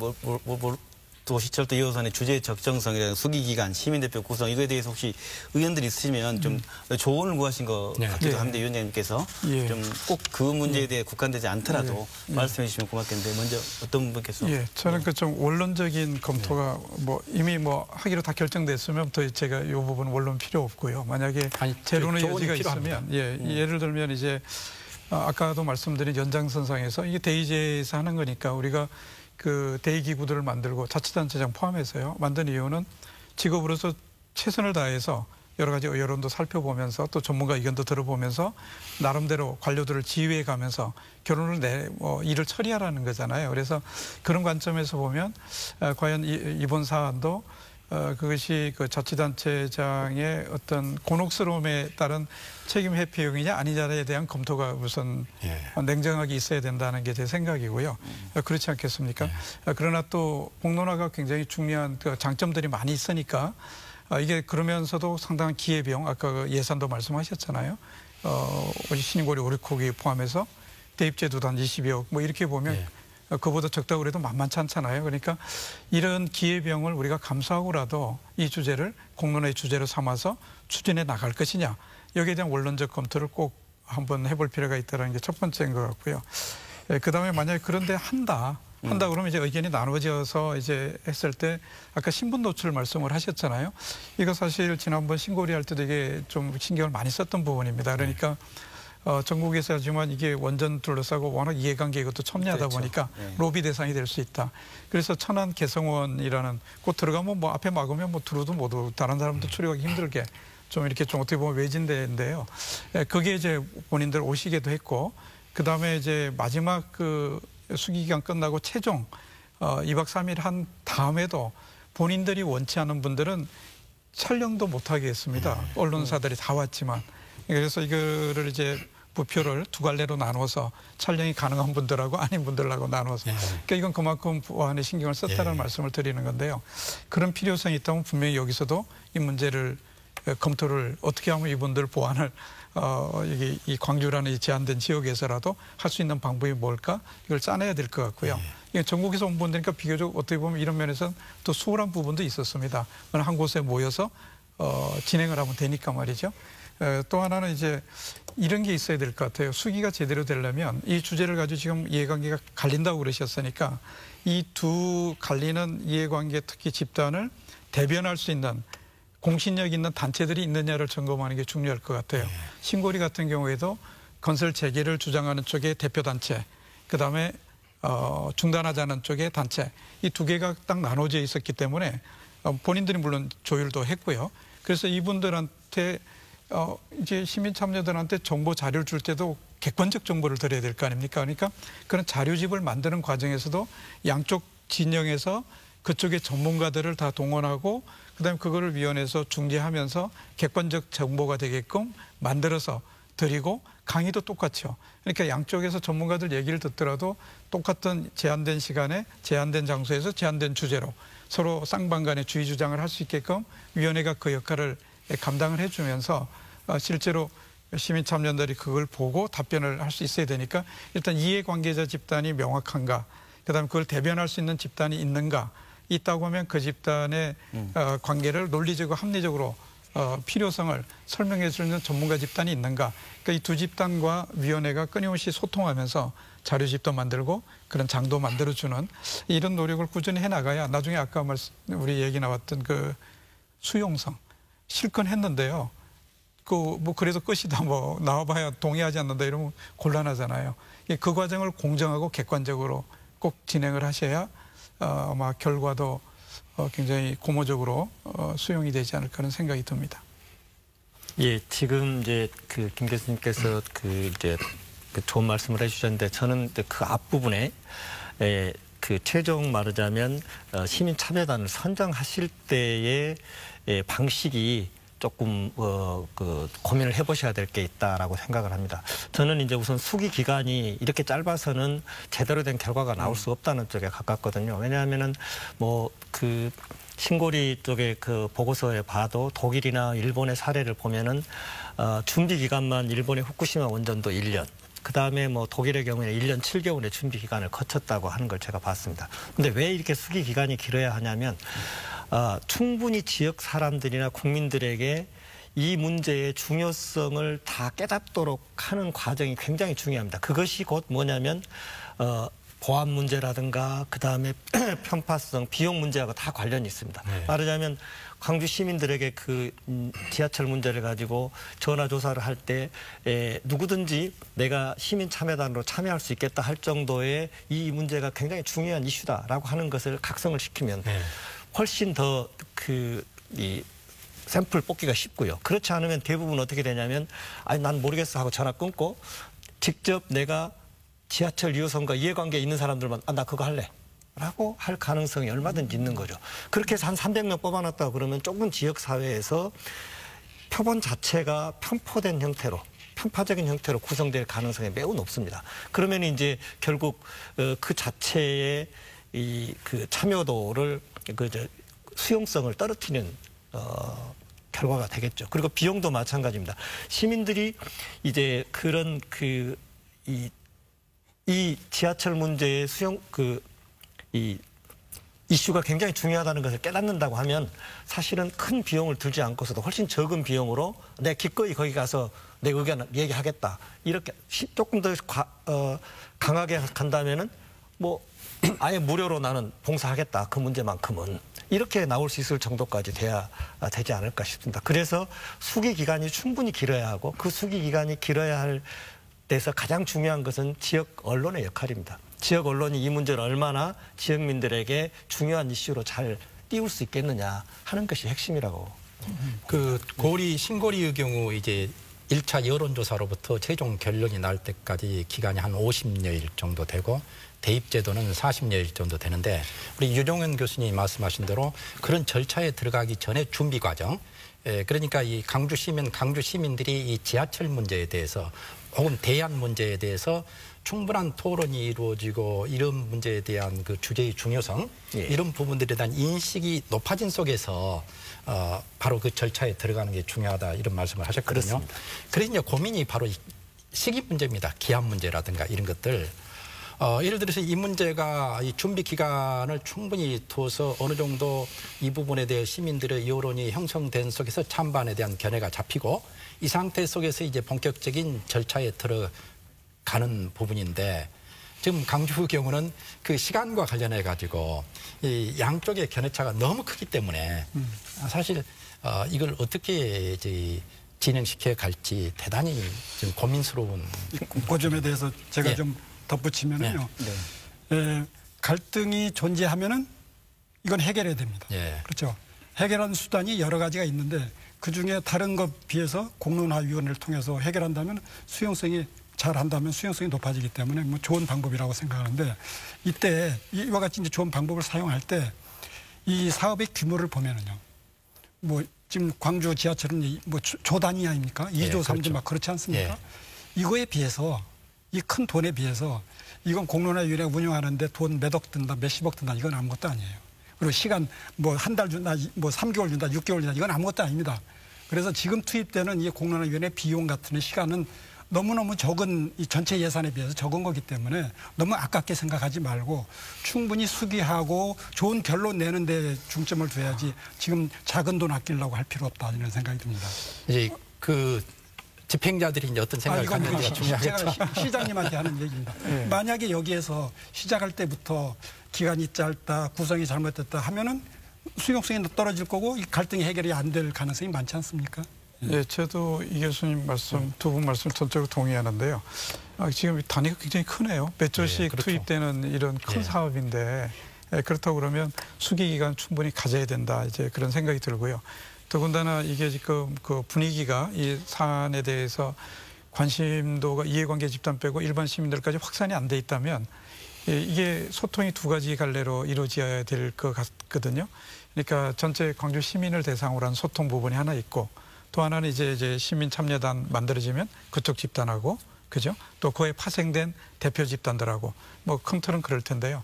도시철도 2호선의 주제 적정성이라는 수기기관, 시민대표 구성 이거에 대해서 혹시 의원들이 있으시면 좀 조언을 구하신 것 같기도 합니다. 위원장님께서 좀 꼭 그 문제에 대해 국한되지 않더라도 말씀해 주시면 고맙겠는데 먼저 어떤 분께서? 저는 그 좀 원론적인 검토가 이미 하기로 다 결정됐으면 또 제가 이 부분 원론 필요 없고요. 만약에 재론의 여지가 있으면 예를 들면 이제 아까도 말씀드린 연장선상에서 이게 대의제에서 하는 거니까 우리가 그 대의기구들을 만들고 자치단체장 포함해서요. 만든 이유는 직업으로서 최선을 다해서 여러 가지 여론도 살펴보면서 또 전문가 의견도 들어보면서 나름대로 관료들을 지휘해 가면서 결론을 일을 처리하라는 거잖아요. 그래서 그런 관점에서 보면 과연 이번 사안도 그것이 그 자치단체장의 어떤 곤혹스러움에 따른 책임 회피용이냐 아니냐에 대한 검토가 우선 냉정하게 있어야 된다는 게 제 생각이고요. 그렇지 않겠습니까? 그러나 또 공론화가 굉장히 중요한 그 장점들이 많이 있으니까 이게 그러면서도 상당한 기회비용, 아까 그 예산도 말씀하셨잖아요. 신인고리 오리코기 포함해서 대입제도도 한 22억 이렇게 보면 그보다 적다고 해도 만만치 않잖아요. 그러니까 이런 기회비용을 우리가 감수하고라도 이 주제를 공론화의 주제로 삼아서 추진해 나갈 것이냐. 여기에 대한 원론적 검토를 꼭 한번 해볼 필요가 있다는 게 첫 번째인 것 같고요. 그다음에 만약에 그런데 한다 그러면 이제 의견이 나눠져서 이제 했을 때 아까 신분 노출 말씀을 하셨잖아요. 이거 사실 지난번 신고리 할 때도 이게 좀 신경을 많이 썼던 부분입니다. 그러니까 전국에서 하지만 이게 원전 둘러싸고 워낙 이해관계 이것도 첨예하다 보니까 로비 대상이 될 수 있다. 그래서 천안 개성원이라는 곳 들어가면 앞에 막으면 들어도 못 오고 다른 사람도 출입하기 힘들게 좀 이렇게 좀 어떻게 보면 외진데인데요. 그게 이제 본인들 오시게도 했고 그다음에 이제 마지막 그 수기기간 끝나고 최종 2박 3일 한 다음에도 본인들이 원치 않은 분들은 촬영도 못하게 했습니다. 언론사들이 다 왔지만. 그래서 이거를 이제 부표를 두 갈래로 나눠서 촬영이 가능한 분들하고 아닌 분들하고 나눠서 그러니까 이건 그만큼 보안에 신경을 썼다는 말씀을 드리는 건데요. 그런 필요성이 있다면 분명히 여기서도 이 문제를 검토를 어떻게 하면 이분들 보안을 이 광주라는 이 제한된 지역에서라도 할 수 있는 방법이 뭘까 이걸 짜내야 될 것 같고요. 전국에서 온 분들이니까 비교적 어떻게 보면 이런 면에서는 또 수월한 부분도 있었습니다. 한 곳에 모여서 진행을 하면 되니까 말이죠. 또 하나는 이제 이런 게 있어야 될 것 같아요. 수기가 제대로 되려면 이 주제를 가지고 지금 이해관계가 갈린다고 그러셨으니까 이 두 갈리는 이해관계 특히 집단을 대변할 수 있는 공신력 있는 단체들이 있느냐를 점검하는 게 중요할 것 같아요. 신고리 같은 경우에도 건설 재개를 주장하는 쪽의 대표단체, 그다음에 중단하자는 쪽의 단체 이 두 개가 딱 나눠져 있었기 때문에 본인들이 물론 조율도 했고요. 그래서 이분들한테 이제 시민 참여들한테 정보 자료를 줄 때도 객관적 정보를 드려야 될 거 아닙니까? 그러니까 그런 자료집을 만드는 과정에서도 양쪽 진영에서 그쪽의 전문가들을 다 동원하고 그다음에 그거를 위원회에서 중재하면서 객관적 정보가 되게끔 만들어서 드리고 강의도 똑같죠. 그러니까 양쪽에서 전문가들 얘기를 듣더라도 똑같은 제한된 시간에 제한된 장소에서 제한된 주제로 서로 쌍방간의 주의 주장을 할 수 있게끔 위원회가 그 역할을 감당을 해주면서 실제로 시민 참여자들이 그걸 보고 답변을 할 수 있어야 되니까 일단 이해관계자 집단이 명확한가, 그다음에 그걸 대변할 수 있는 집단이 있는가, 있다고 하면 그 집단의 관계를 논리적으로 합리적으로 필요성을 설명해 주는 전문가 집단이 있는가. 그러니까 이 두 집단과 위원회가 끊임없이 소통하면서 자료집도 만들고 그런 장도 만들어주는 이런 노력을 꾸준히 해나가야 나중에 아까 우리 얘기 나왔던 그 수용성 실컷 했는데요. 그래서 끝이다 나와봐야 동의하지 않는다 이러면 곤란하잖아요. 그 과정을 공정하고 객관적으로 꼭 진행을 하셔야 아마 결과도 굉장히 고무적으로 수용이 되지 않을까 하는 생각이 듭니다. 예, 지금 이제 김 교수님께서 좋은 말씀을 해주셨는데 저는 그 앞부분에 최종 말하자면 시민 참여단을 선정하실 때의 방식이 조금 고민을 해보셔야 될 게 있다라고 생각을 합니다. 저는 이제 우선 수기 기간이 이렇게 짧아서는 제대로 된 결과가 나올 수 없다는 쪽에 가깝거든요. 왜냐하면은 신고리 쪽의 그 보고서에 봐도 독일이나 일본의 사례를 보면은 준비 기간만 일본의 후쿠시마 원전도 1년. 그 다음에 독일의 경우에는 1년 7개월의 준비 기간을 거쳤다고 하는 걸 제가 봤습니다. 근데 왜 이렇게 수기 기간이 길어야 하냐면 충분히 지역 사람들이나 국민들에게 이 문제의 중요성을 다 깨닫도록 하는 과정이 굉장히 중요합니다. 그것이 곧 뭐냐면 보안 문제라든가 그다음에 편파성, 비용 문제하고 다 관련이 있습니다. 네. 말하자면 광주 시민들에게 지하철 문제를 가지고 전화 조사를 할 때 누구든지 내가 시민 참여단으로 참여할 수 있겠다 할 정도의 이 문제가 굉장히 중요한 이슈다라고 하는 것을 각성을 시키면 네. 훨씬 더 이 샘플 뽑기가 쉽고요. 그렇지 않으면 대부분 어떻게 되냐면 난 모르겠어 하고 전화 끊고 직접 내가 지하철 2호선과 이해관계에 있는 사람들만 나 그거 할래 라고 할 가능성이 얼마든지 있는 거죠. 그렇게 해서 한 300명 뽑아놨다고 그러면 조금 지역사회에서 표본 자체가 편포된 형태로 편파적인 형태로 구성될 가능성이 매우 높습니다. 그러면 이제 결국 그 자체의 참여도를 수용성을 떨어뜨리는 결과가 되겠죠. 그리고 비용도 마찬가지입니다. 시민들이 이제 그런 이 지하철 문제의 이 이슈가 굉장히 중요하다는 것을 깨닫는다고 하면 사실은 큰 비용을 들지 않고서도 훨씬 적은 비용으로 내가 기꺼이 거기 가서 내 의견을 얘기하겠다. 이렇게 조금 더 강하게 간다면은 아예 무료로 나는 봉사하겠다. 그 문제만큼은. 이렇게 나올 수 있을 정도까지 돼야 되지 않을까 싶습니다. 그래서 수기 기간이 충분히 길어야 하고 그 수기 기간이 길어야 할 데서 가장 중요한 것은 지역 언론의 역할입니다. 지역 언론이 이 문제를 얼마나 지역민들에게 중요한 이슈로 잘 띄울 수 있겠느냐 하는 것이 핵심이라고. 신고리의 경우 이제 1차 여론조사로부터 최종 결론이 날 때까지 기간이 한 50여일 정도 되고 대입제도는 40여일 정도 되는데 우리 유종현 교수님이 말씀하신 대로 그런 절차에 들어가기 전에 준비 과정, 그러니까 이 강주 시민들이 이 지하철 문제에 대해서 혹은 대안 문제에 대해서 충분한 토론이 이루어지고 이런 문제에 대한 그 주제의 중요성 이런 부분들에 대한 인식이 높아진 속에서 바로 그 절차에 들어가는 게 중요하다 이런 말씀을 하셨거든요. 그렇습니다. 그래서 이제 고민이 바로 시기 문제입니다. 기한 문제라든가 이런 것들. 예를 들어서 이 문제가 이 준비 기간을 충분히 둬서 어느 정도 이 부분에 대해 시민들의 여론이 형성된 속에서 찬반에 대한 견해가 잡히고 이 상태 속에서 이제 본격적인 절차에 들어가는 부분인데 지금 강주의 경우는 그 시간과 관련해 가지고 이 양쪽의 견해차가 너무 크기 때문에 사실 이걸 어떻게 진행시켜 갈지 대단히 좀 고민스러운. 그 점에 대해서 제가 좀 덧붙이면은요. 갈등이 존재하면은 이건 해결해야 됩니다. 그렇죠. 해결하는 수단이 여러 가지가 있는데 그중에 다른 것 비해서 공론화위원회를 통해서 해결한다면 수용성이 잘한다면 수용성이 높아지기 때문에 좋은 방법이라고 생각하는데 이때 이와 같이 이제 좋은 방법을 사용할 때 이 사업의 규모를 보면은요. 지금 광주 지하철은 조 단위 아닙니까? 2조, 3조 막 그렇지 않습니까? 이거에 비해서 이 큰 돈에 비해서 이건 공론화위원회가 운영하는데 돈 몇억 든다, 몇십억 든다 이건 아무것도 아니에요. 그리고 시간 한 달 준다, 3개월 준다, 6개월 준다 이건 아무것도 아닙니다. 그래서 지금 투입되는 이 공론화위원회 비용 같은 시간은 너무너무 적은 이 전체 예산에 비해서 적은 거기 때문에 너무 아깝게 생각하지 말고 충분히 수기하고 좋은 결론 내는 데 중점을 둬야지 지금 작은 돈 아끼려고 할 필요 없다 이런 생각이 듭니다. 이제 그 집행자들이 이제 어떤 생각을 이건 갖는지가 중요하겠죠. 제가 시장님한테 하는 얘기입니다. 만약에 여기에서 시작할 때부터 기간이 짧다, 구성이 잘못됐다 하면은 수용성이 떨어질 거고 이 갈등이 해결이 안 될 가능성이 많지 않습니까? 예, 저도 이 교수님 말씀, 두 분 말씀 전적으로 동의하는데요. 지금 단위가 굉장히 크네요. 몇 조씩 그렇죠. 투입되는 이런 큰 사업인데 그렇다고 그러면 수기 기간 충분히 가져야 된다. 이제 그런 생각이 들고요. 더군다나 이게 지금 그 분위기가 이 사안에 대해서 관심도가 이해관계 집단 빼고 일반 시민들까지 확산이 안 돼 있다면 이게 소통이 두 가지 갈래로 이루어져야 될 것 같거든요. 그러니까 전체 광주 시민을 대상으로 한 소통 부분이 하나 있고 또 하나는 이제 시민 참여단 만들어지면 그쪽 집단하고 그죠? 또 그에 파생된 대표 집단들하고 뭐 큰 틀은 그럴 텐데요.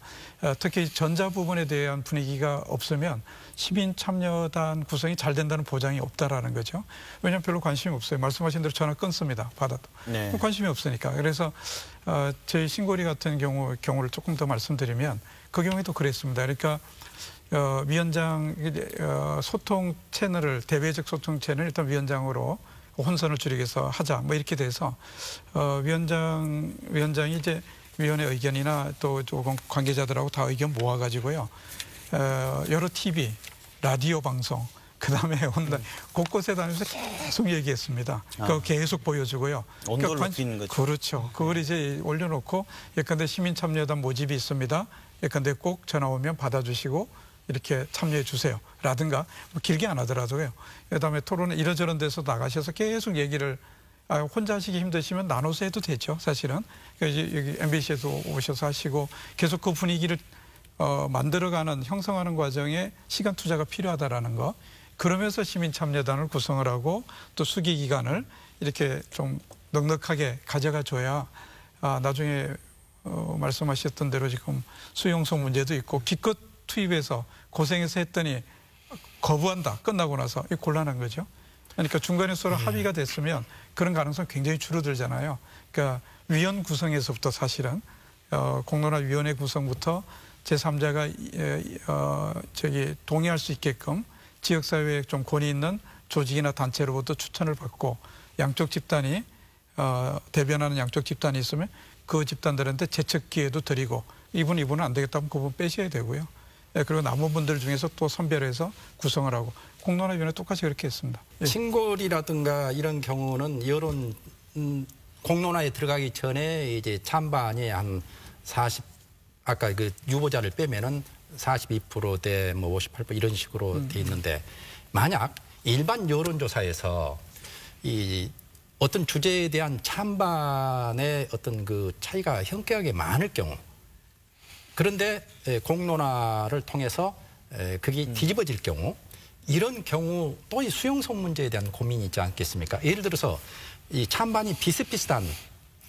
특히 전자 부분에 대한 분위기가 없으면 시민 참여단 구성이 잘 된다는 보장이 없다라는 거죠. 왜냐하면 별로 관심이 없어요. 말씀하신 대로 전화 끊습니다. 받아도. 네. 관심이 없으니까. 그래서 저희 신고리 같은 경우를 조금 더 말씀드리면 그 경우에도 그랬습니다. 그러니까 위원장 소통 채널을 대외적 소통 채널 일단 위원장으로 혼선을 줄이기 위해서 하자 뭐 이렇게 돼서 위원장이 이제 위원회 의견이나 또 조금 관계자들하고 다 의견 모아가지고요 여러 TV 라디오 방송 그다음에 온라인 곳곳에 다니면서 계속 얘기했습니다. 그거 계속 보여주고요. 온도를 높이는 거죠. 그렇죠. 그걸 이제 올려놓고 예컨대 시민참여단 모집이 있습니다. 예컨대 꼭 전화 오면 받아주시고 이렇게 참여해 주세요. 라든가 뭐 길게 안 하더라도요. 그다음에 토론에 이런저런 데서 나가셔서 계속 얘기를 혼자 하시기 힘드시면 나눠서 해도 되죠. 사실은. 그러니까 이제 여기 MBC에도 오셔서 하시고 계속 그 분위기를 만들어가는 형성하는 과정에 시간 투자가 필요하다라는 거. 그러면서 시민참여단을 구성을 하고 또 수기 기간을 이렇게 좀 넉넉하게 가져가 줘야 나중에 말씀하셨던 대로 지금 수용성 문제도 있고 기껏 투입해서 고생해서 했더니 거부한다. 끝나고 나서 이 곤란한 거죠. 그러니까 중간에 서로 합의가 됐으면 그런 가능성 굉장히 줄어들잖아요. 그러니까 위원 구성에서부터 사실은 공론화위원회 구성부터 제3자가 동의할 수 있게끔 지역사회에 좀 권위 있는 조직이나 단체로부터 추천을 받고 양쪽 집단이 대변하는 양쪽 집단이 있으면 그 집단들한테 재척 기회도 드리고 이분은 안 되겠다면 그분 빼셔야 되고요. 그리고 남은 분들 중에서 또 선별해서 구성을 하고 공론화위원회 똑같이 그렇게 했습니다. 친골이라든가 이런 경우는 여론 공론화에 들어가기 전에 이제 찬반이 한 40 아까 그 유보자를 빼면은 42%대 뭐 58% 이런 식으로 돼 있는데 만약 일반 여론조사에서 이 어떤 주제에 대한 찬반의 어떤 그 차이가 현격하게 많을 경우 그런데 공론화를 통해서 그게 뒤집어질 경우 이런 경우 또 이 수용성 문제에 대한 고민이 있지 않겠습니까? 예를 들어서 이 찬반이 비슷비슷한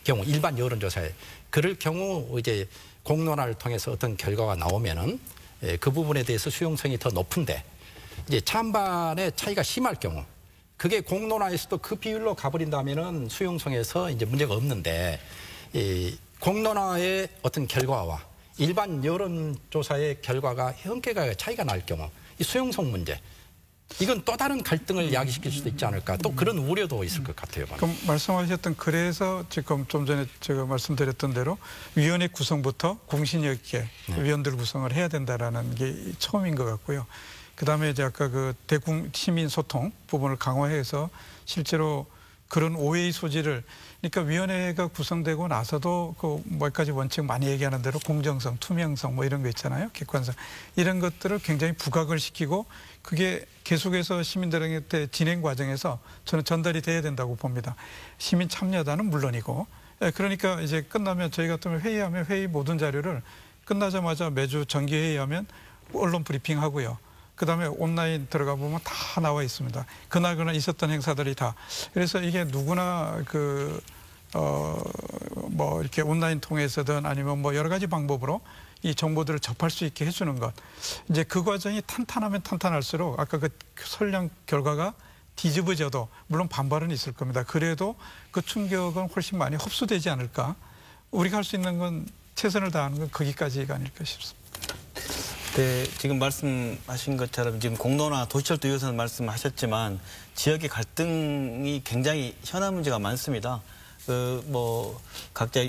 경우 일반 여론조사에 그럴 경우 이제 공론화를 통해서 어떤 결과가 나오면은 그 부분에 대해서 수용성이 더 높은데 이제 찬반의 차이가 심할 경우 그게 공론화에서도 그 비율로 가버린다면은 수용성에서 이제 문제가 없는데 이 공론화의 어떤 결과와 일반 여론조사의 결과가 현격하게 차이가 날 경우 이 수용성 문제 이건 또 다른 갈등을 야기시킬 수도 있지 않을까 또 그런 우려도 있을 것 같아요. 그럼 말씀하셨던 그래서 지금 좀 전에 제가 말씀드렸던 대로 위원회 구성부터 공신력 있게 위원들 구성을 해야 된다라는 게 처음인 것 같고요. 그다음에 이제 아까 그 시민 소통 부분을 강화해서 실제로 그런 오해의 소지를 그러니까 위원회가 구성되고 나서도 그 몇 가지 원칙 많이 얘기하는 대로 공정성, 투명성 뭐 이런 거 있잖아요. 객관성. 이런 것들을 굉장히 부각을 시키고 그게 계속해서 시민들한테 진행 과정에서 저는 전달이 돼야 된다고 봅니다. 시민 참여단은 물론이고 그러니까 이제 끝나면 저희 같으면 회의하면 회의 모든 자료를 끝나자마자 매주 정기 회의하면 언론 브리핑하고요. 그다음에 온라인 들어가 보면 다 나와 있습니다. 그날 있었던 행사들이 다. 그래서 이게 누구나 뭐 이렇게 온라인 통해서든 아니면 뭐 여러 가지 방법으로 이 정보들을 접할 수 있게 해주는 것. 이제 그 과정이 탄탄하면 탄탄할수록 아까 그 설령 결과가 뒤집어져도 물론 반발은 있을 겁니다. 그래도 그 충격은 훨씬 많이 흡수되지 않을까. 우리가 할 수 있는 건 최선을 다하는 건 거기까지가 아닐까 싶습니다. 네, 지금 말씀하신 것처럼 지금 공로나 도시철도 2호선 말씀하셨지만 지역의 갈등이 굉장히 현안 문제가 많습니다. 각자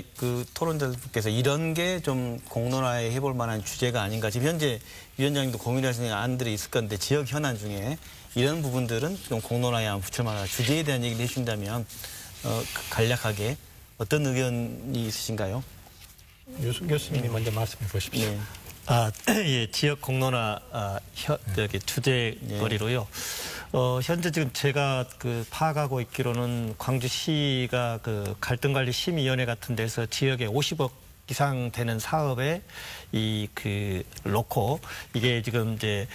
토론자들께서 이런 게 좀 공론화에 해볼 만한 주제가 아닌가. 지금 현재 위원장님도 고민하시는 안들이 있을 건데 지역 현안 중에 이런 부분들은 좀 공론화에 한번 붙일 만한 주제에 대한 얘기를 해주신다면 간략하게 어떤 의견이 있으신가요? 유승 교수님이 먼저 말씀해 보십시오. 네. 예, 지역 공론화 주제거리로요. 현재 지금 제가 파악하고 있기로는 광주시가 갈등관리심의위원회 같은 데서 지역에 50억 이상 되는 사업에 놓고 이게 지금 이제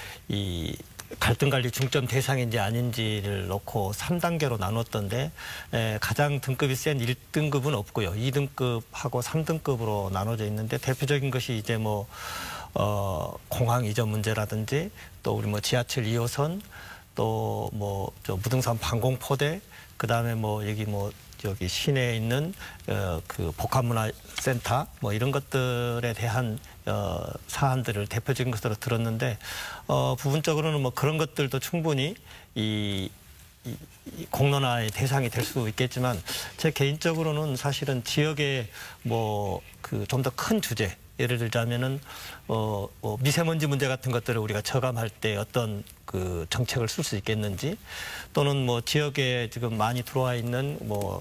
갈등관리 중점 대상인지 아닌지를 놓고 3단계로 나눴던데 가장 등급이 센 1등급은 없고요. 2등급하고 3등급으로 나눠져 있는데 대표적인 것이 이제 공항 이전 문제라든지 또 우리 지하철 2호선 또 무등산 방공포대 그다음에 여기 시내에 있는 복합문화센터 이런 것들에 대한 사안들을 대표적인 것으로 들었는데 부분적으로는 그런 것들도 충분히 이 공론화의 대상이 될 수 있겠지만 제 개인적으로는 사실은 지역의 좀 더 큰 주제 예를 들자면은 미세먼지 문제 같은 것들을 우리가 저감할 때 어떤 정책을 쓸 수 있겠는지 또는 지역에 지금 많이 들어와 있는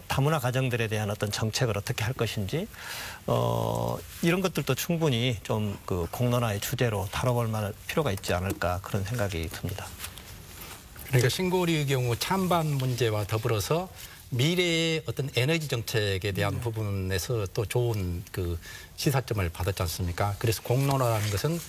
다문화 가정들에 대한 어떤 정책을 어떻게 할 것인지 이런 것들도 충분히 좀 공론화의 주제로 다뤄볼 만한 필요가 있지 않을까 그런 생각이 듭니다. 그러니까 신고리의 경우 찬반 문제와 더불어서 미래의 어떤 에너지 정책에 대한 부분에서 또 좋은 시사점을 받았지 않습니까? 그래서 공론화라는 것은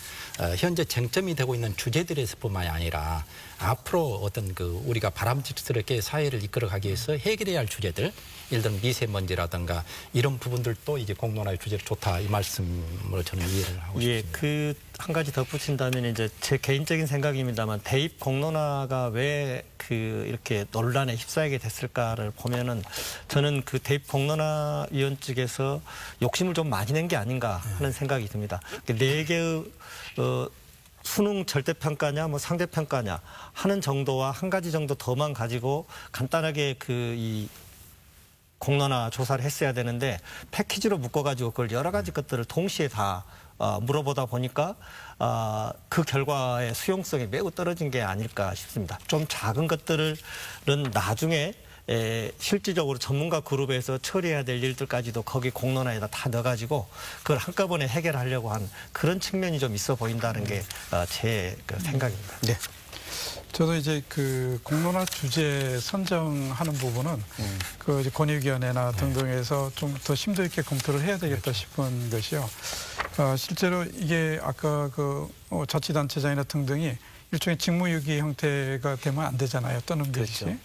현재 쟁점이 되고 있는 주제들에서뿐만이 아니라 앞으로 어떤 우리가 바람직스럽게 사회를 이끌어가기 위해서 해결해야 할 주제들, 예를 들면 미세먼지라든가 이런 부분들도 이제 공론화의 주제로 좋다 이 말씀으로 저는 이해를 하고 싶습니다. 예, 한 가지 덧붙인다면 이제 제 개인적인 생각입니다만 대입 공론화가 왜 이렇게 논란에 휩싸이게 됐을까를 보면은 저는 대입 공론화 위원 측에서 욕심을 좀 많이 낸 게 아닌가 하는 생각이 듭니다. 4개의 수능 절대평가냐 상대평가냐 하는 정도와 한 가지 정도 더만 가지고 간단하게 이 공론화 조사를 했어야 되는데 패키지로 묶어가지고 그걸 여러 가지 것들을 동시에 다 물어보다 보니까 그 결과의 수용성이 매우 떨어진 게 아닐까 싶습니다. 좀 작은 것들은 나중에 실질적으로 전문가 그룹에서 처리해야 될 일들까지도 거기 공론화에다 다 넣어가지고 그걸 한꺼번에 해결하려고 한 그런 측면이 좀 있어 보인다는 게 제 생각입니다. 네. 저도 이제 공론화 주제 선정하는 부분은 이제 권익위원회나 등등에서 좀 더 심도 있게 검토를 해야 되겠다 싶은 것이요. 실제로 이게 아까 자치단체장이나 등등이 일종의 직무유기 형태가 되면 안 되잖아요. 떠넘기듯이. 그렇죠.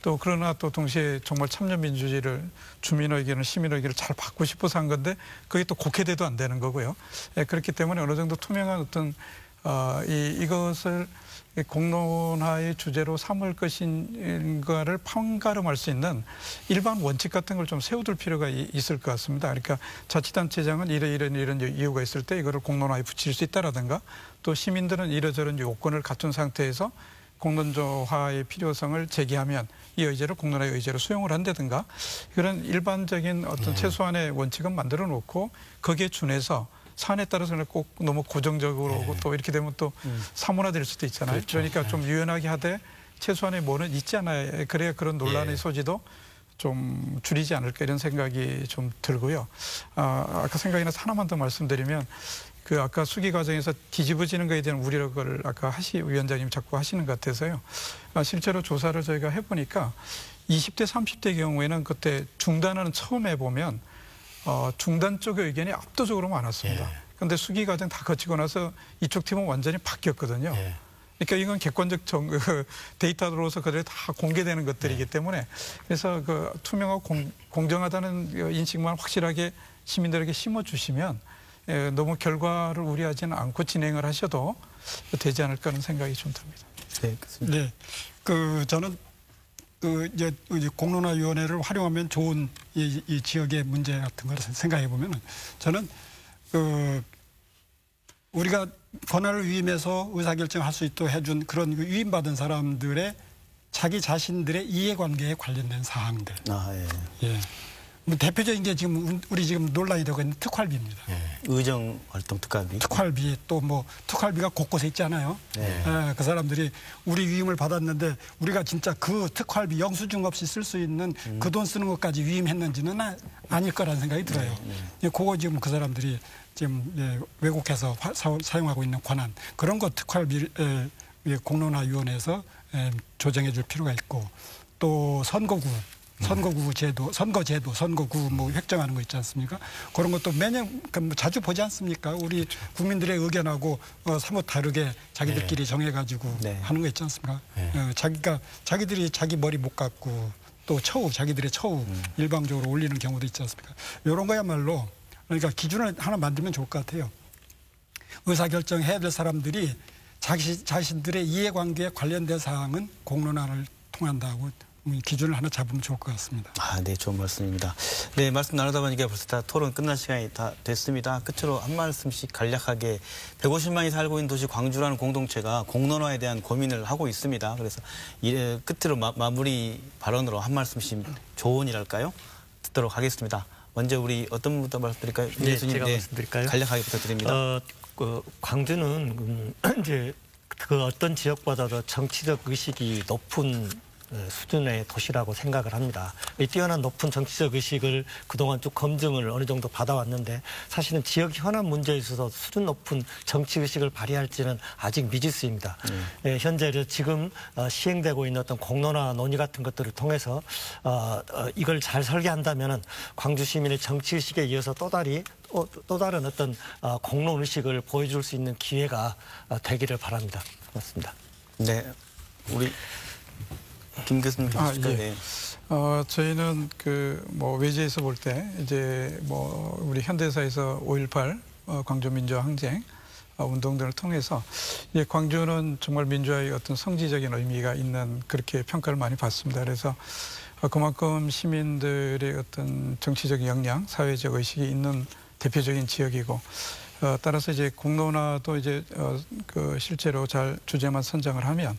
또 그러나 또 동시에 정말 참여민주주의를 주민의 의견을 시민의 의견을 잘 받고 싶어서 한 건데 그게 또 곡해돼도 안 되는 거고요. 그렇기 때문에 어느 정도 투명한 어떤 이것을 공론화의 주제로 삼을 것인가를 판가름할 수 있는 일반 원칙 같은 걸 좀 세워둘 필요가 있을 것 같습니다. 그러니까 자치단체장은 이런 이유가 있을 때 이거를 공론화에 붙일 수 있다라든가 또 시민들은 이러저런 요건을 갖춘 상태에서 공론화의 필요성을 제기하면 이 의제를 공론화의 의제로 수용을 한다든가 그런 일반적인 어떤 최소한의 원칙은 만들어 놓고 거기에 준해서 사안에 따라서는 꼭 너무 고정적으로 오고 또 이렇게 되면 또 사문화될 수도 있잖아요. 그렇죠. 그러니까 좀 유연하게 하되 최소한의 뭐는 있지 않아요. 그래야 그런 논란의 소지도 좀 줄이지 않을까 이런 생각이 좀 들고요. 아까 생각이 나서 하나만 더 말씀드리면 아까 수기 과정에서 뒤집어지는 것에 대한 우려를 아까 위원장님 자꾸 하시는 것 같아서요. 실제로 조사를 저희가 해보니까 20대, 30대 경우에는 그때 중단은 처음 해보면 중단 쪽의 의견이 압도적으로 많았습니다. 그런데 수기 과정 다 거치고 나서 이쪽 팀은 완전히 바뀌었거든요. 그러니까 이건 객관적 데이터로서 그대로 다 공개되는 것들이기 때문에 그래서 투명하고 공정하다는 인식만 확실하게 시민들에게 심어주시면 너무 결과를 우려하지는 않고 진행을 하셔도 되지 않을까 하는 생각이 좀 듭니다. 네, 그렇습니다. 네, 저는 이제 공론화위원회를 활용하면 좋은 이 지역의 문제 같은 걸 생각해 보면은 저는 우리가 권한을 위임해서 의사결정할 수 있도록 해준 그런 위임받은 사람들의 자기 자신들의 이해관계에 관련된 사항들. 예. 뭐 대표적인 게 지금 우리 지금 논란이 되고 있는 특활비입니다. 의정 활동 특활비. 특활비 또 뭐 특활비가 곳곳에 있잖아요. 그 사람들이 우리 위임을 받았는데 우리가 진짜 그 특활비 영수증 없이 쓸 수 있는 그 돈 쓰는 것까지 위임했는지는 아닐 거라는 생각이 들어요. 그거 지금 그 사람들이 지금 왜곡해서 사용하고 있는 권한 그런 거 특활비 공론화위원회에서 조정해 줄 필요가 있고 또 선거구 제도, 선거구 뭐 획정하는 거 있지 않습니까? 그런 것도 매년 자주 보지 않습니까? 우리 국민들의 의견하고 사뭇 다르게 자기들끼리 정해가지고 하는 거 있지 않습니까? 자기들이 자기 머리 못 깎고 또 자기들의 처우 일방적으로 올리는 경우도 있지 않습니까? 이런 거야말로 그러니까 기준을 하나 만들면 좋을 것 같아요. 의사결정해야 될 사람들이 자신들의 이해관계에 관련된 사항은 공론화를 통한다고 기준을 하나 잡으면 좋을 것 같습니다. 네, 좋은 말씀입니다. 네, 말씀 나누다 보니까 벌써 다 토론 끝날 시간이 다 됐습니다. 끝으로 한 말씀씩 간략하게 150만이 살고 있는 도시 광주라는 공동체가 공론화에 대한 고민을 하고 있습니다. 그래서 끝으로 마무리 발언으로 한 말씀씩 조언이랄까요? 듣도록 하겠습니다. 먼저 우리 어떤 분부터 말씀드릴까요? 네, 제가 말씀드릴까요? 간략하게 부탁드립니다. 광주는 이제 그 어떤 지역보다도 정치적 의식이 높은 수준의 도시라고 생각을 합니다. 이 뛰어난 높은 정치적 의식을 그동안 쭉 검증을 어느 정도 받아왔는데 사실은 지역 현안 문제에 있어서 수준 높은 정치 의식을 발휘할지는 아직 미지수입니다. 현재 지금 시행되고 있는 어떤 공론화 논의 같은 것들을 통해서 이걸 잘 설계한다면은 광주 시민의 정치 의식에 이어서 또 다른 어떤 공론 의식을 보여줄 수 있는 기회가 되기를 바랍니다. 고맙습니다. 네, 우리 김 교수님 저희는 외지에서 볼 때 이제 우리 현대사에서 5.18 광주 민주화 항쟁 운동들을 통해서 광주는 정말 민주화의 어떤 성지적인 의미가 있는 그렇게 평가를 많이 받습니다. 그래서 그만큼 시민들의 어떤 정치적 역량, 사회적 의식이 있는 대표적인 지역이고 따라서 이제 공론화도 이제 실제로 잘 주제만 선정을 하면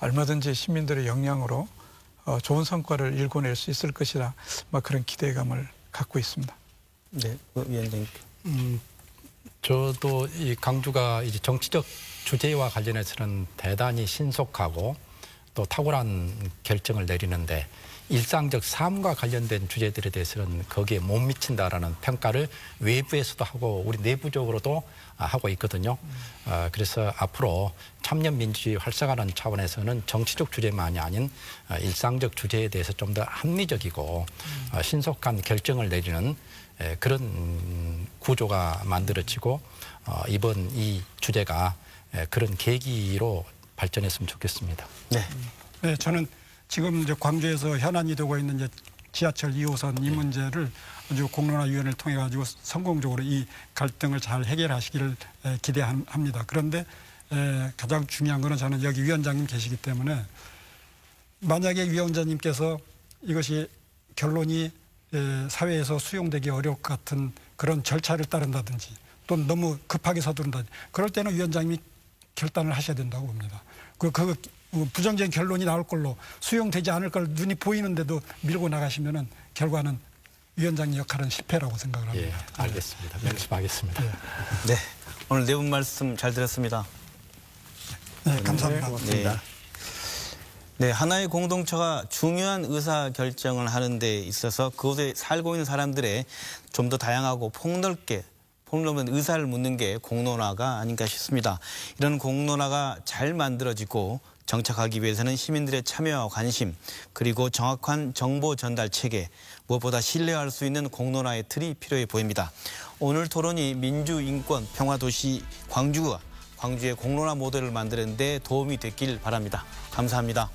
얼마든지 시민들의 역량으로 좋은 성과를 일궈낼 수 있을 것이라 그런 기대감을 갖고 있습니다. 네, 위원장님. 저도 이 광주가 이제 정치적 주제와 관련해서는 대단히 신속하고 또 탁월한 결정을 내리는데 일상적 삶과 관련된 주제들에 대해서는 거기에 못 미친다라는 평가를 외부에서도 하고 우리 내부적으로도 하고 있거든요. 그래서 앞으로 참여 민주주의 활성화라는 차원에서는 정치적 주제만이 아닌 일상적 주제에 대해서 좀 더 합리적이고 신속한 결정을 내리는 그런 구조가 만들어지고 이번 이 주제가 그런 계기로 발전했으면 좋겠습니다. 네, 저는 지금 이제 광주에서 현안이 되고 있는 이제 지하철 2호선 이 문제를 아주 공론화위원회를 통해 가지고 성공적으로 이 갈등을 잘 해결하시기를 기대합니다. 그런데 가장 중요한 거는 저는 여기 위원장님 계시기 때문에 만약에 위원장님께서 이것이 결론이 사회에서 수용되기 어려울 것 같은 그런 절차를 따른다든지 또 너무 급하게 서두른다든지 그럴 때는 위원장님이 결단을 하셔야 된다고 봅니다. 부정적인 결론이 나올 걸로 수용되지 않을 걸 눈이 보이는데도 밀고 나가시면은 결과는 위원장님 역할은 실패라고 생각을 합니다. 예, 알겠습니다. 명심하겠습니다. 네, 오늘 네 분 말씀 잘 들었습니다. 네, 감사합니다. 고맙습니다. 네, 하나의 공동체가 중요한 의사 결정을 하는 데 있어서 그곳에 살고 있는 사람들의 좀 더 다양하고 폭넓은 의사를 묻는 게 공론화가 아닌가 싶습니다. 이런 공론화가 잘 만들어지고 정착하기 위해서는 시민들의 참여와 관심 그리고 정확한 정보 전달 체계 무엇보다 신뢰할 수 있는 공론화의 틀이 필요해 보입니다. 오늘 토론이 민주, 인권, 평화도시 광주의 공론화 모델을 만드는 데 도움이 됐길 바랍니다. 감사합니다.